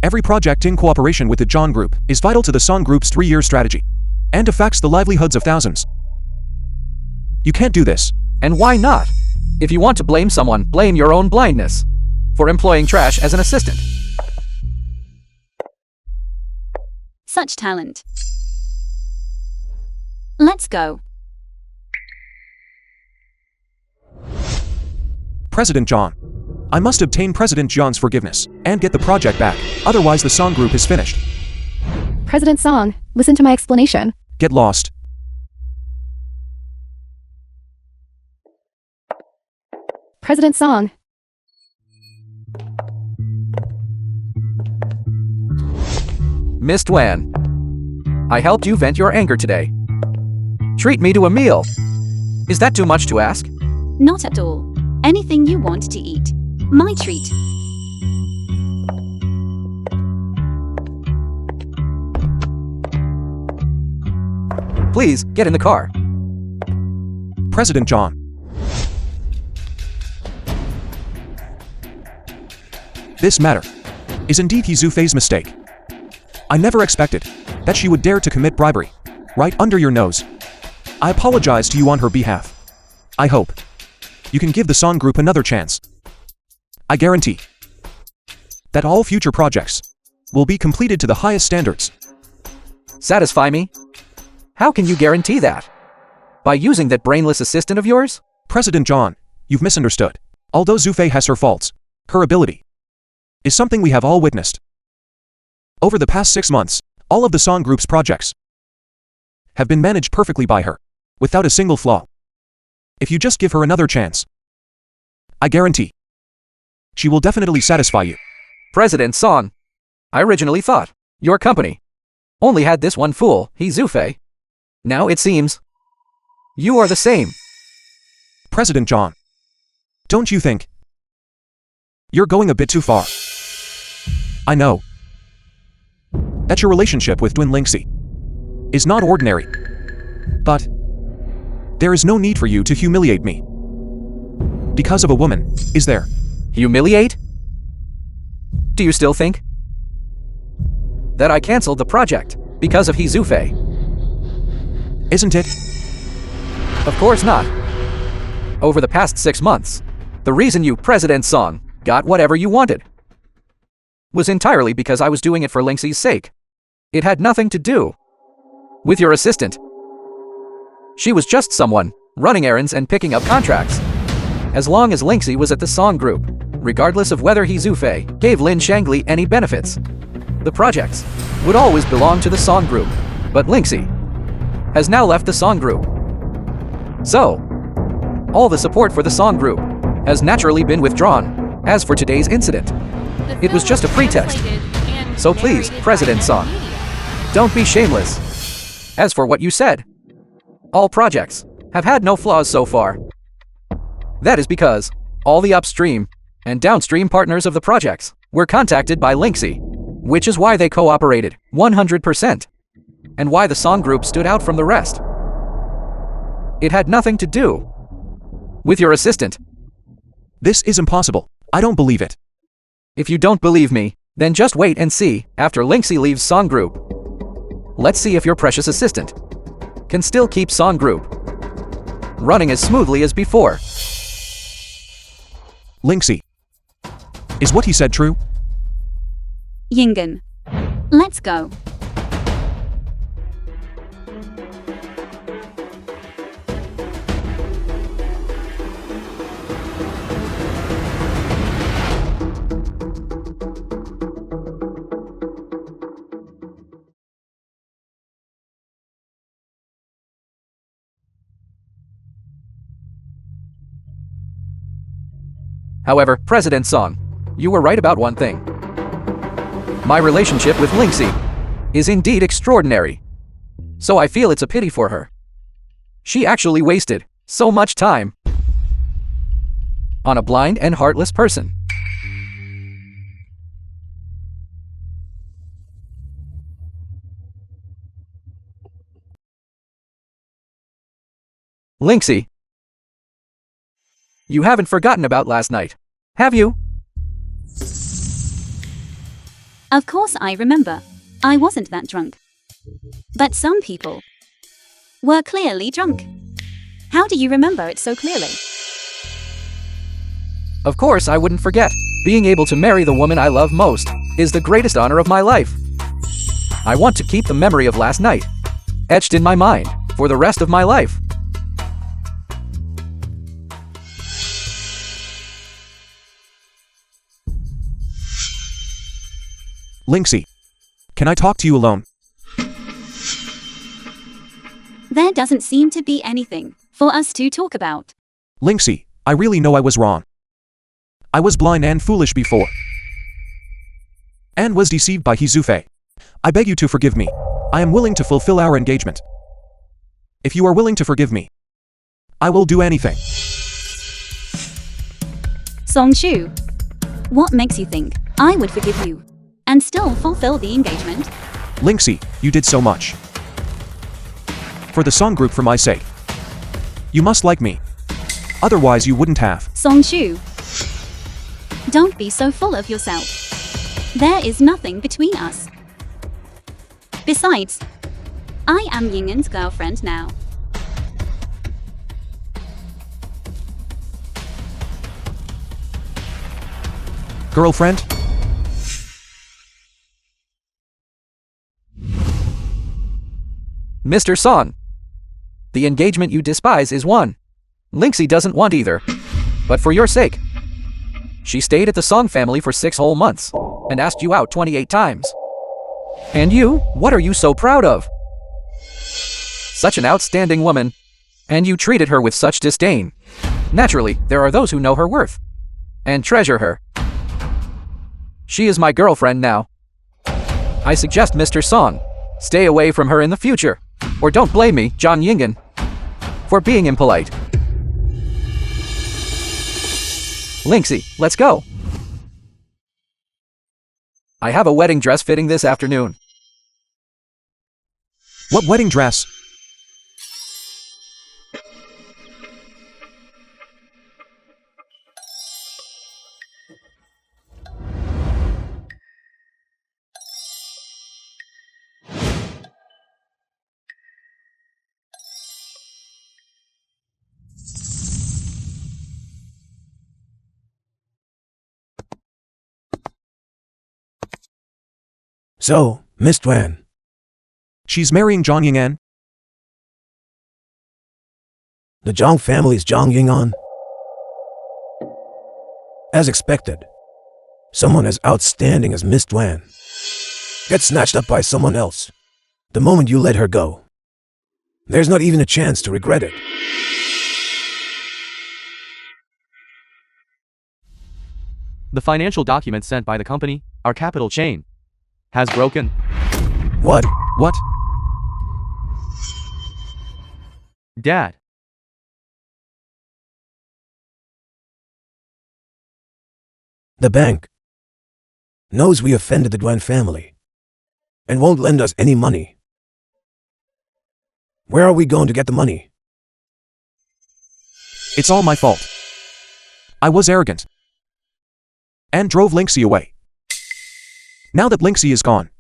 Every project in cooperation with the Zhang Group is vital to the Song Group's 3-year strategy, and affects the livelihoods of thousands. You can't do this. And why not? If you want to blame someone, blame your own blindness for employing trash as an assistant. such talent. Let's go. President John. I must obtain President John's forgiveness and get the project back, otherwise the song group is finished. President Song, listen to my explanation. Get lost. President Song. Miss Dwan. I helped you vent your anger today. Treat me to a meal. Is that too much to ask? Not at all. Anything you want to eat. My treat. Please, get in the car. President John. This matter is indeed Zufei's mistake. I never expected that she would dare to commit bribery right under your nose. I apologize to you on her behalf. I hope you can give the song group another chance. I guarantee that all future projects will be completed to the highest standards. Satisfy me? How can you guarantee that? By using that brainless assistant of yours? President John, you've misunderstood. Although Zufei has her faults, her ability is something we have all witnessed. Over the past 6 months, all of the song group's projects have been managed perfectly by her, without a single flaw. If you just give her another chance, I guarantee she will definitely satisfy you. President Song, I originally thought your company only had this one fool, Zufei. Now it seems you are the same. President John, don't you think you're going a bit too far? I know that your relationship with Dwin Linksy is not ordinary, but there is no need for you to humiliate me because of a woman, is there? Humiliate? Do you still think that I canceled the project because of Zufei? Isn't it? Of course not. Over the past 6 months, the reason you, President Song, got whatever you wanted was entirely because I was doing it for Linksy's sake. It had nothing to do with your assistant. She was just someone running errands and picking up contracts. As long as Linksy was at the song group, regardless of whether Zufei gave Lin Shangli any benefits, the projects would always belong to the song group. But Linksy has now left the song group. So, all the support for the song group has naturally been withdrawn. As for today's incident, it was just a pretext. So please, President Song, don't be shameless. As for what you said, all projects have had no flaws so far. That is because all the upstream and downstream partners of the projects were contacted by Linksy, which is why they cooperated 100%, and why the song group stood out from the rest. It had nothing to do with your assistant. This is impossible. I don't believe it. If you don't believe me, then just wait and see after Linksy leaves song group. Let's see if your precious assistant can still keep song group running as smoothly as before. Linksy. Is what he said true? Yingen. Let's go. However, President Song, you were right about one thing. My relationship with Linksy is indeed extraordinary. So I feel it's a pity for her. She actually wasted so much time on a blind and heartless person. Linksy, you haven't forgotten about last night, have you? Of course I remember. I wasn't that drunk. But some people were clearly drunk. How do you remember it so clearly? Of course I wouldn't forget. Being able to marry the woman I love most is the greatest honor of my life. I want to keep the memory of last night etched in my mind for the rest of my life. Linksy, can I talk to you alone? There doesn't seem to be anything for us to talk about. Linksy, I really know I was wrong. I was blind and foolish before. And was deceived by Hizufe. I beg you to forgive me. I am willing to fulfill our engagement. If you are willing to forgive me, I will do anything. Songshu, what makes you think I would forgive you and still fulfill the engagement? Linksy, you did so much. For the song group, for my sake. You must like me. Otherwise you wouldn't have. Songshu, don't be so full of yourself. There is nothing between us. Besides, I am Yingen's girlfriend now. Girlfriend? Mr. Song, the engagement you despise is one Linksy doesn't want either. But for your sake, she stayed at the Song family for 6 whole months and asked you out 28 times. And you, what are you so proud of? Such an outstanding woman, and you treated her with such disdain. Naturally, there are those who know her worth and treasure her. She is my girlfriend now. I suggest, Mr. Song, stay away from her in the future, or don't blame me, John Yingen, for being impolite. Linksy, let's go. I have a wedding dress fitting this afternoon. What wedding dress? So, Miss Twan, She's marrying Zhang Ying'an? the Zhang family's Zhang Ying'an. As expected, someone as outstanding as Miss Twan gets snatched up by someone else the moment you let her go. There's not even a chance to regret it. The financial documents sent by the company, our capital chain, has broken. What? What? Dad, The bank knows we offended the Duan family and won't lend us any money. Where are we going to get the money? It's all my fault. I was arrogant and drove Linksy away. Now that Linksy is gone,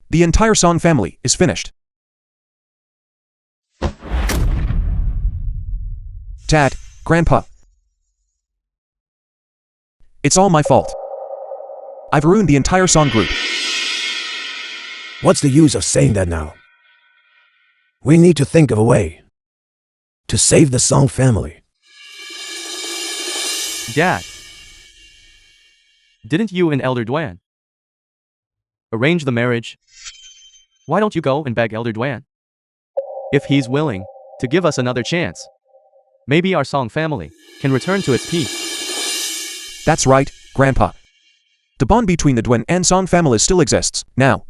the entire Song family is finished. Dad, Grandpa. It's all my fault. I've ruined the entire Song group. What's the use of saying that now? We need to think of a way to save the Song family. Dad, didn't you and Elder Duan arrange the marriage? Why don't you go and beg Elder Duan? If he's willing to give us another chance, maybe our Song family can return to its peace. That's right, Grandpa. The bond between the Duan and Song families still exists, now.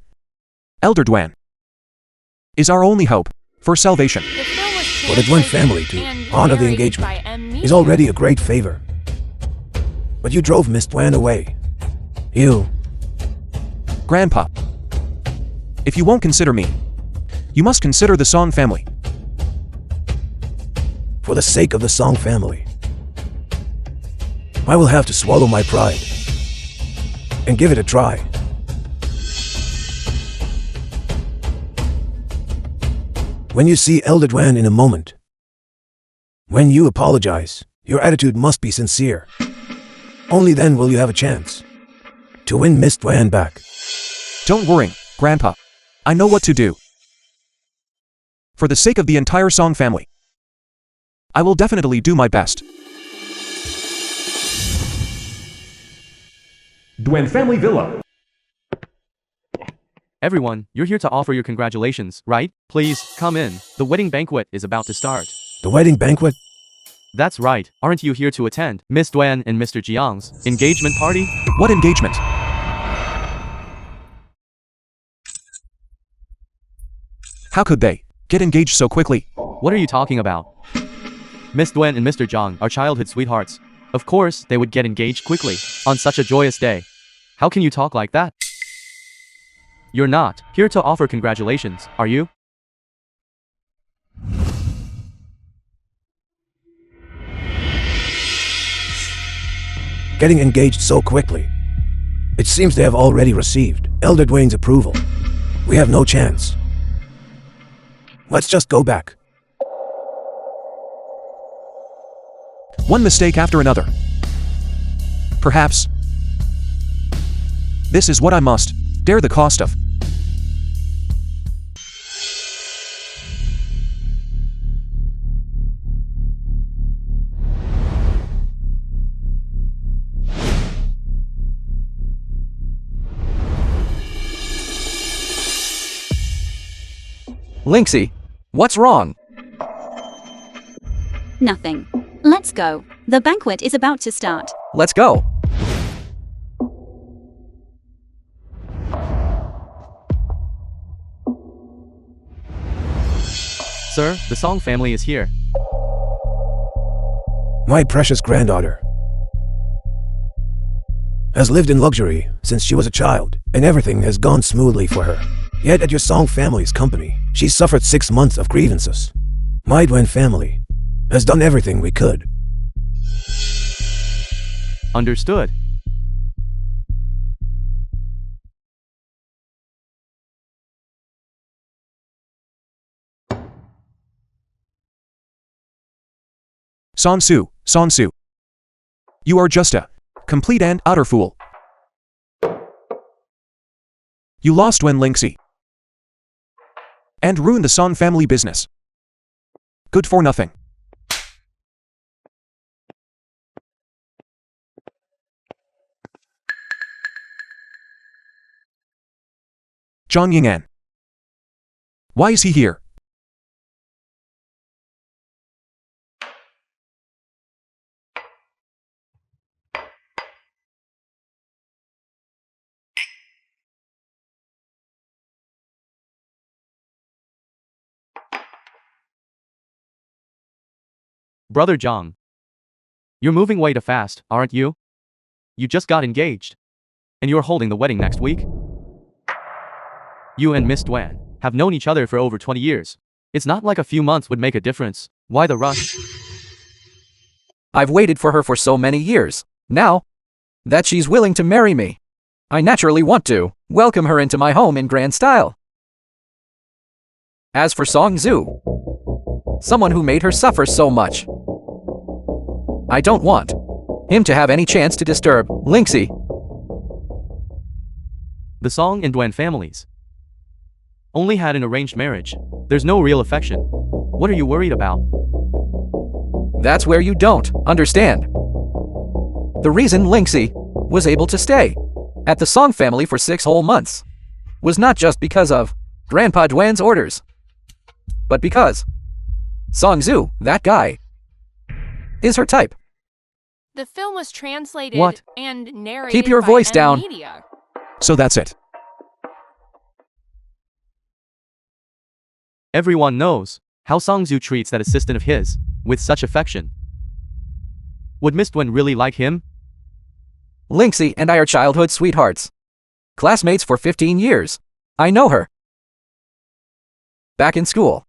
Elder Duan is our only hope for salvation. The film was For the Duan family to and honor the narrated engagement by M. is already a great favor. But you drove Miss Duan away. You. Grandpa, if you won't consider me, you must consider the Song family. For the sake of the Song family, I will have to swallow my pride and give it a try. When you see Elder Duan in a moment, when you apologize, your attitude must be sincere. Only then will you have a chance to win Miss Duan back. Don't worry, Grandpa, I know what to do. For the sake of the entire Song family, I will definitely do my best. Duen Family Villa. Everyone, you're here to offer your congratulations, right? Please, come in. The wedding banquet is about to start. The wedding banquet? That's right. Aren't you here to attend Miss Duen and Mr. Jiang's engagement party? What engagement? How could they get engaged so quickly? What are you talking about? Miss Duen and Mr. Jiang are childhood sweethearts. Of course, they would get engaged quickly on such a joyous day. How can you talk like that? You're not here to offer congratulations, are you? Getting engaged so quickly. It seems they have already received Elder Dwayne's approval. We have no chance. Let's just go back. One mistake after another. Perhaps this is what I must dare the cost of. Linksy, what's wrong? Nothing. Let's go. The banquet is about to start. Let's go. Sir, the Song family is here. My precious granddaughter has lived in luxury since she was a child, and everything has gone smoothly for her. Yet at your Song family's company, she suffered 6 months of grievances. My Duen family has done everything we could. Understood. Sansu. You are just a complete and utter fool. You lost when Linksy and ruined the Song family business. Good for nothing. Zhang Ying'an. Why is he here? Brother Zhang. You're moving way too fast, aren't you? You just got engaged. And you're holding the wedding next week? You and Miss Duen have known each other for over 20 years. It's not like a few months would make a difference. Why the rush? I've waited for her for so many years. Now that she's willing to marry me, I naturally want to welcome her into my home in grand style. As for Song Zhu, someone who made her suffer so much, I don't want him to have any chance to disturb Linksy. The Song and Duen families only had an arranged marriage. There's no real affection. What are you worried about? That's where you don't understand. The reason Linksy was able to stay at the Song family for 6 whole months was not just because of Grandpa Duan's orders, but because Song Zhu, that guy, is her type. The film was translated What? and narrated Keep your by voice down. Media. So that's it. Everyone knows how Song Zhu treats that assistant of his with such affection. Would Miss Duen really like him? Linksy and I are childhood sweethearts. Classmates for 15 years. I know her. Back in school,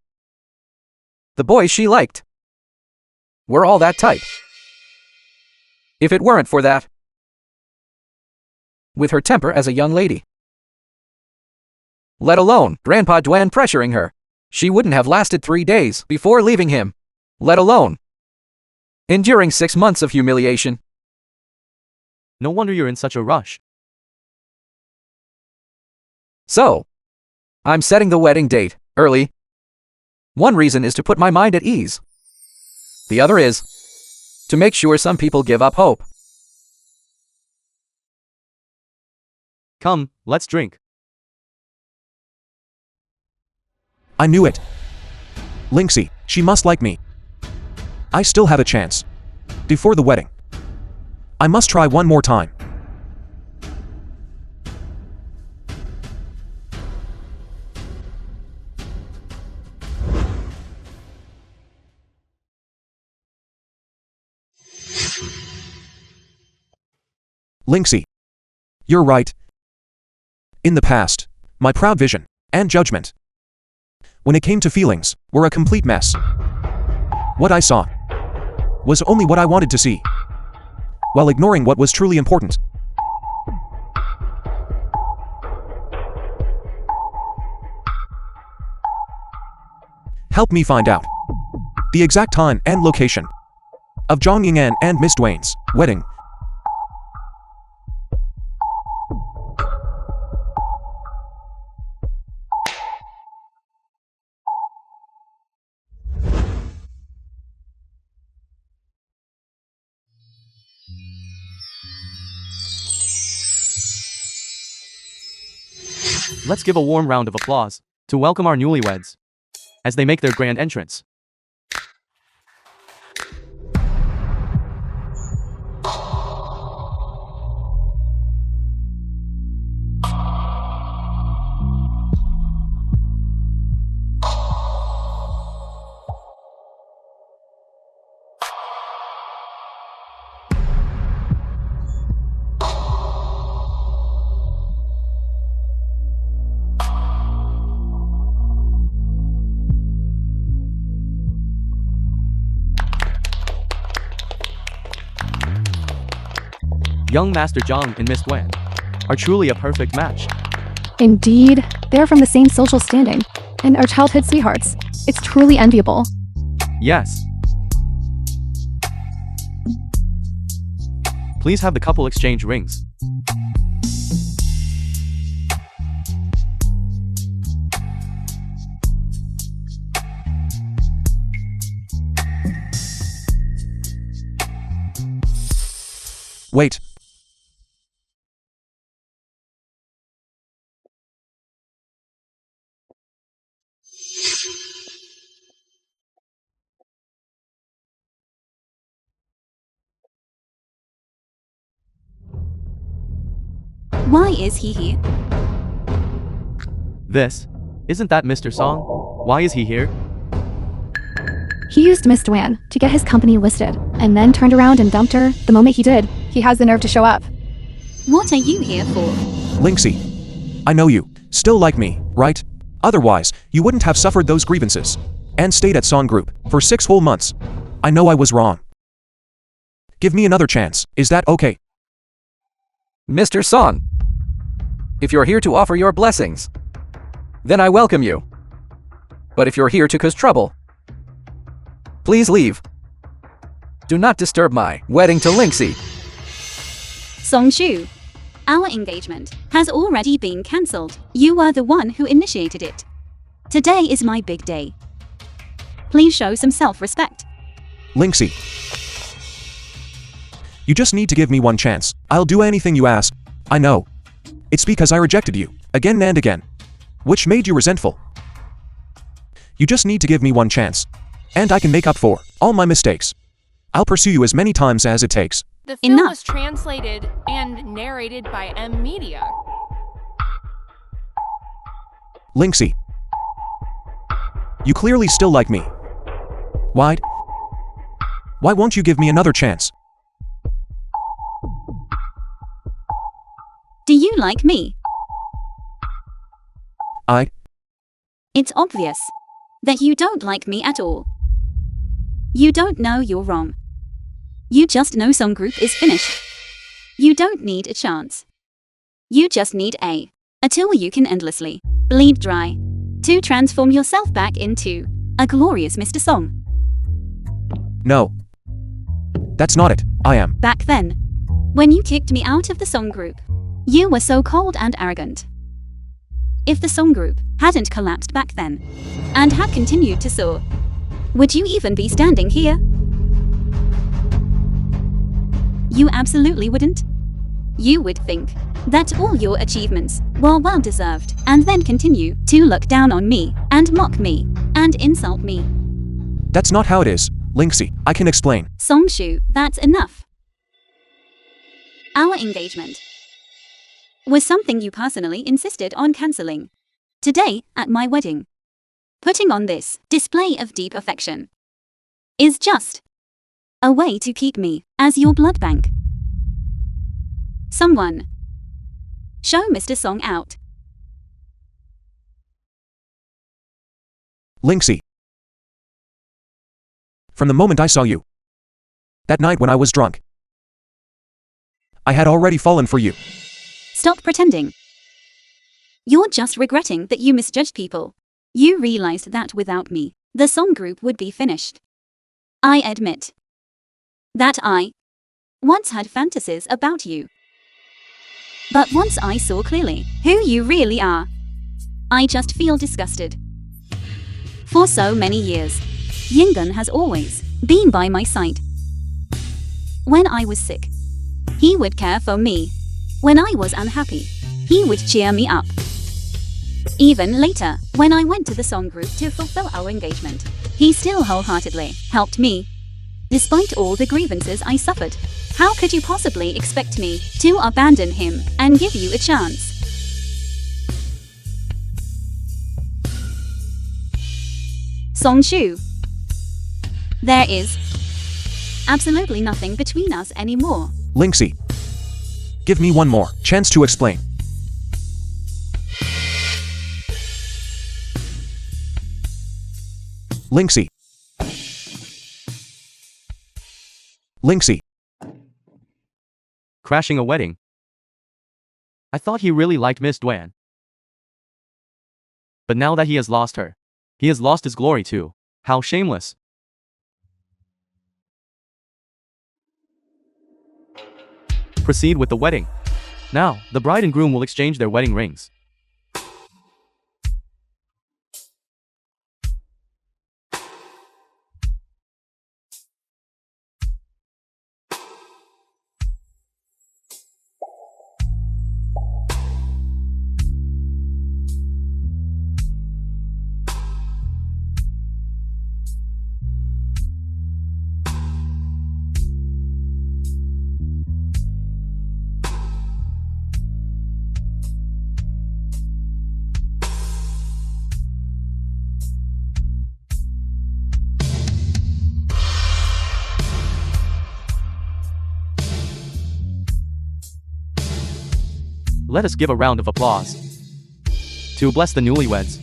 the boys she liked were all that type. If it weren't for that, with her temper as a young lady, let alone Grandpa Duen pressuring her, she wouldn't have lasted 3 days before leaving him, let alone enduring 6 months of humiliation. No wonder you're in such a rush. So, I'm setting the wedding date early. One reason is to put my mind at ease. The other is to make sure some people give up hope. Come, let's drink. I knew it. Linksy, she must like me. I still have a chance. Before the wedding. I must try one more time. Linksy. You're right. In the past, my proud vision and judgment, when it came to feelings, were a complete mess. What I saw was only what I wanted to see, while ignoring what was truly important. Help me find out the exact time and location of Zhang Ying'an and Miss Dwayne's wedding. Let's give a warm round of applause to welcome our newlyweds as they make their grand entrance. Young Master Zhang and Miss Dwayne are truly a perfect match. Indeed, they're from the same social standing and are childhood sweethearts. It's truly enviable. Yes. Please have the couple exchange rings. Wait. Why is he here? Isn't that Mr. Song? Why is he here? He used Miss Dwan to get his company listed, and then turned around and dumped her the moment he did. He has the nerve to show up. What are you here for? Linksy. I know you still like me, right? Otherwise, you wouldn't have suffered those grievances and stayed at Song Group for 6 whole months. I know I was wrong. Give me another chance, is that okay? Mr. Song, if you're here to offer your blessings, then I welcome you. But if you're here to cause trouble, please leave. Do not disturb my wedding to Linksy. Song Shu, our engagement has already been cancelled. You were the one who initiated it. Today is my big day. Please show some self-respect. Linksy. You just need to give me one chance. I'll do anything you ask. I know. It's because I rejected you, again and again, which made you resentful. You just need to give me one chance, and I can make up for all my mistakes. I'll pursue you as many times as it takes. The film Enough. was translated and narrated by M Media. Linksy. You clearly still like me. Why won't you give me another chance? Do you like me? It's obvious that you don't like me at all. You don't know you're wrong. You just know Song Group is finished. You don't need a chance. You just need a till you can endlessly bleed dry to transform yourself back into a glorious Mr. Song. No. That's not it. I am. Back then, when you kicked me out of the Song Group, you were so cold and arrogant. If the song group hadn't collapsed back then and had continued to soar, would you even be standing here? You absolutely wouldn't. You would think that all your achievements were well deserved and then continue to look down on me and mock me and insult me. That's not how it is, Linksy. I can explain. Songshu, that's enough. Our engagement was something you personally insisted on cancelling. Today, at my wedding, putting on this display of deep affection is just a way to keep me as your blood bank. Someone show Mr. Song out. Linksy. From the moment I saw you, that night when I was drunk, I had already fallen for you. Stop pretending. You're just regretting that you misjudged people. You realized that without me, the song group would be finished. I admit that I once had fantasies about you. But once I saw clearly who you really are, I just feel disgusted. For so many years, Yingun has always been by my side. When I was sick, he would care for me. When I was unhappy, he would cheer me up. Even later, when I went to the song group to fulfill our engagement, he still wholeheartedly helped me. Despite all the grievances I suffered, how could you possibly expect me to abandon him and give you a chance? Songshu, there is absolutely nothing between us anymore. Linksy. Give me one more chance to explain. Linksy. Linksy. Crashing a wedding. I thought he really liked Miss Duan. But now that he has lost her, he has lost his glory too. How shameless. Proceed with the wedding. Now, the bride and groom will exchange their wedding rings. Let us give a round of applause to bless the newlyweds.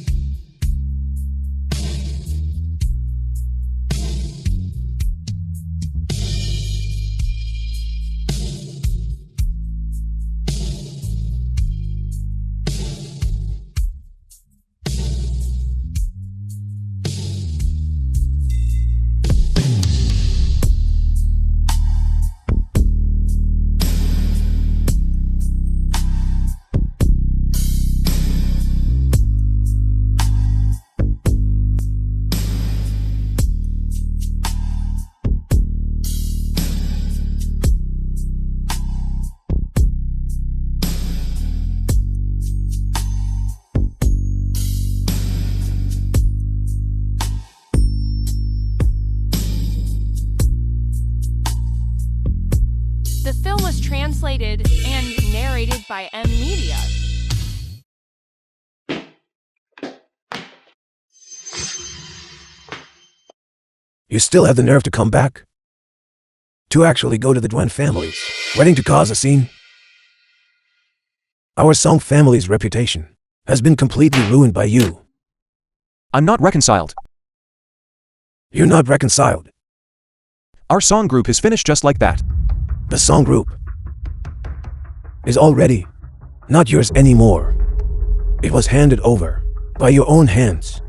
The film was translated and narrated by M Media. You still have the nerve to come back? To actually go to the Duan family's wedding to cause a scene? Our Song family's reputation has been completely ruined by you. I'm not reconciled. You're not reconciled. Our song group is finished just like that. The song group is already not yours anymore. It was handed over by your own hands.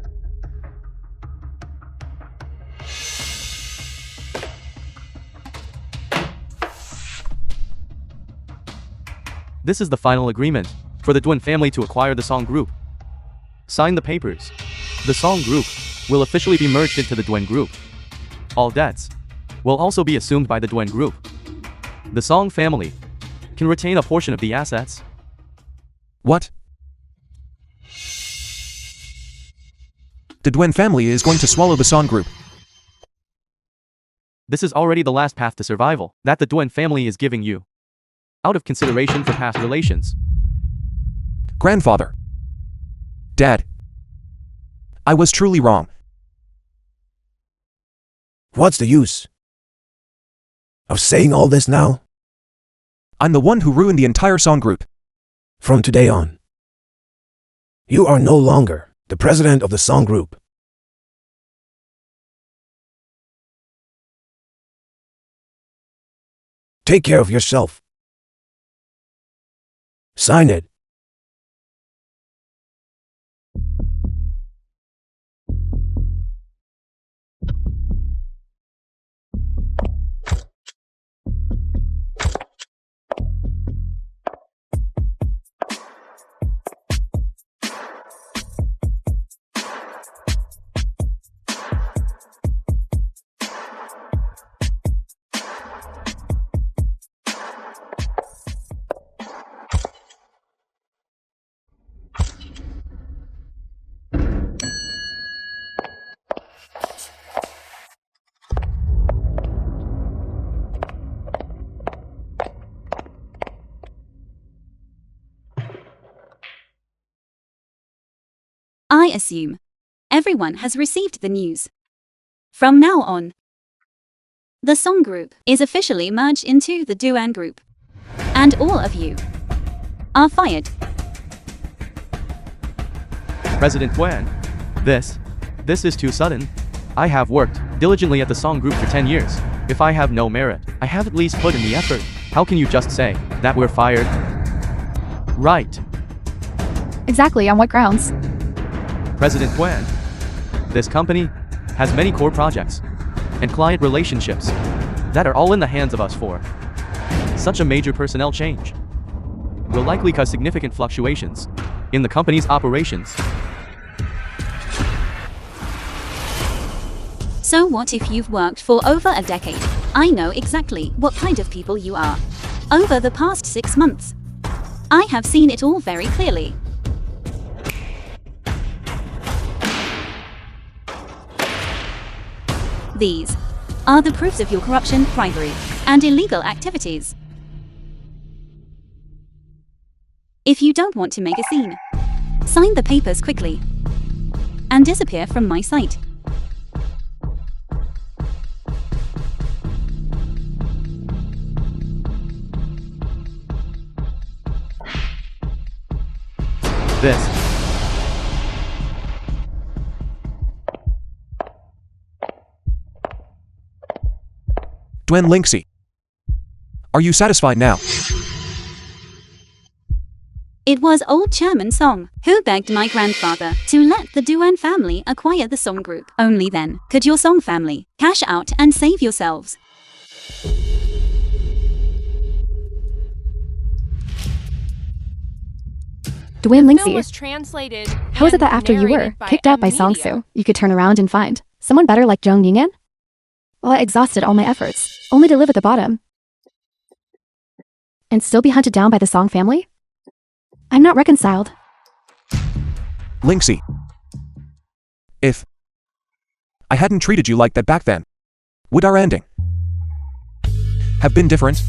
This is the final agreement for the Duan family to acquire the song group. Sign the papers. The song group will officially be merged into the Duen group. All debts will also be assumed by the Duen group. The song family can retain a portion of the assets. What? The Duen family is going to swallow the Song group. This is already the last path to survival that the Duen family is giving you, out of consideration for past relations. Grandfather. Dad. I was truly wrong. What's the use of saying all this now? I'm the one who ruined the entire Song group. From today on, you are no longer the president of the Song group. Take care of yourself. Sign it. I assume everyone has received the news. From now on, the Song group is officially merged into the Duen group, and all of you are fired. President Duen, this is too sudden. I have worked diligently at the Song group for 10 years. If I have no merit, I have at least put in the effort. How can you just say that we're fired? Right. Exactly, on what grounds? President Duen, this company has many core projects and client relationships that are all in the hands of us for. Such a major personnel change will likely cause significant fluctuations in the company's operations. So what if you've worked for over a decade? I know exactly what kind of people you are. Over the past 6 months, I have seen it all very clearly. These are the proofs of your corruption, bribery, and illegal activities. If you don't want to make a scene, sign the papers quickly and disappear from my sight. This Duen Linksy. Are you satisfied now? It was old Chairman Song who begged my grandfather to let the Duen family acquire the Song group. Only then could your Song family cash out and save yourselves. Duen The film was Linksy, translated. how is it that and after you were narrated by kicked out by Humiliated. Songsu, you could turn around and find someone better like Jung Yingyan? Well, I exhausted all my efforts, only to live at the bottom. And still be hunted down by the Song family? I'm not reconciled. Linksy. If I hadn't treated you like that back then, would our ending have been different?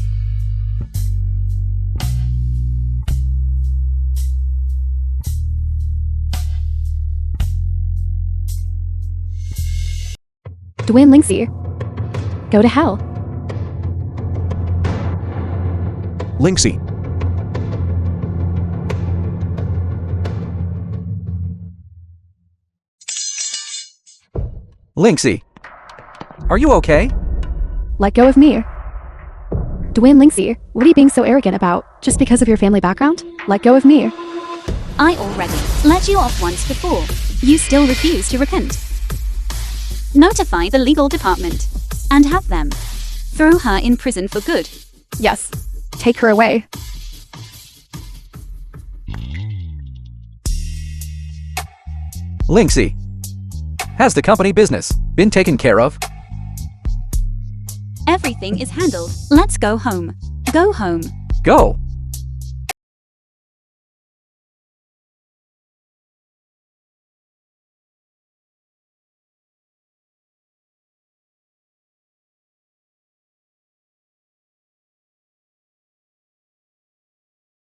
Duen Linksy, go to hell. Linksy. Linksy, are you okay? Let go of me. Duen Linksy, what are you being so arrogant about? Just because of your family background? Let go of me. I already let you off once before. You still refuse to repent. Notify the legal department and have them throw her in prison for good. Yes, take her away. Linksy. Has the company business been taken care of? Everything is handled. Let's go home. Go home. Go.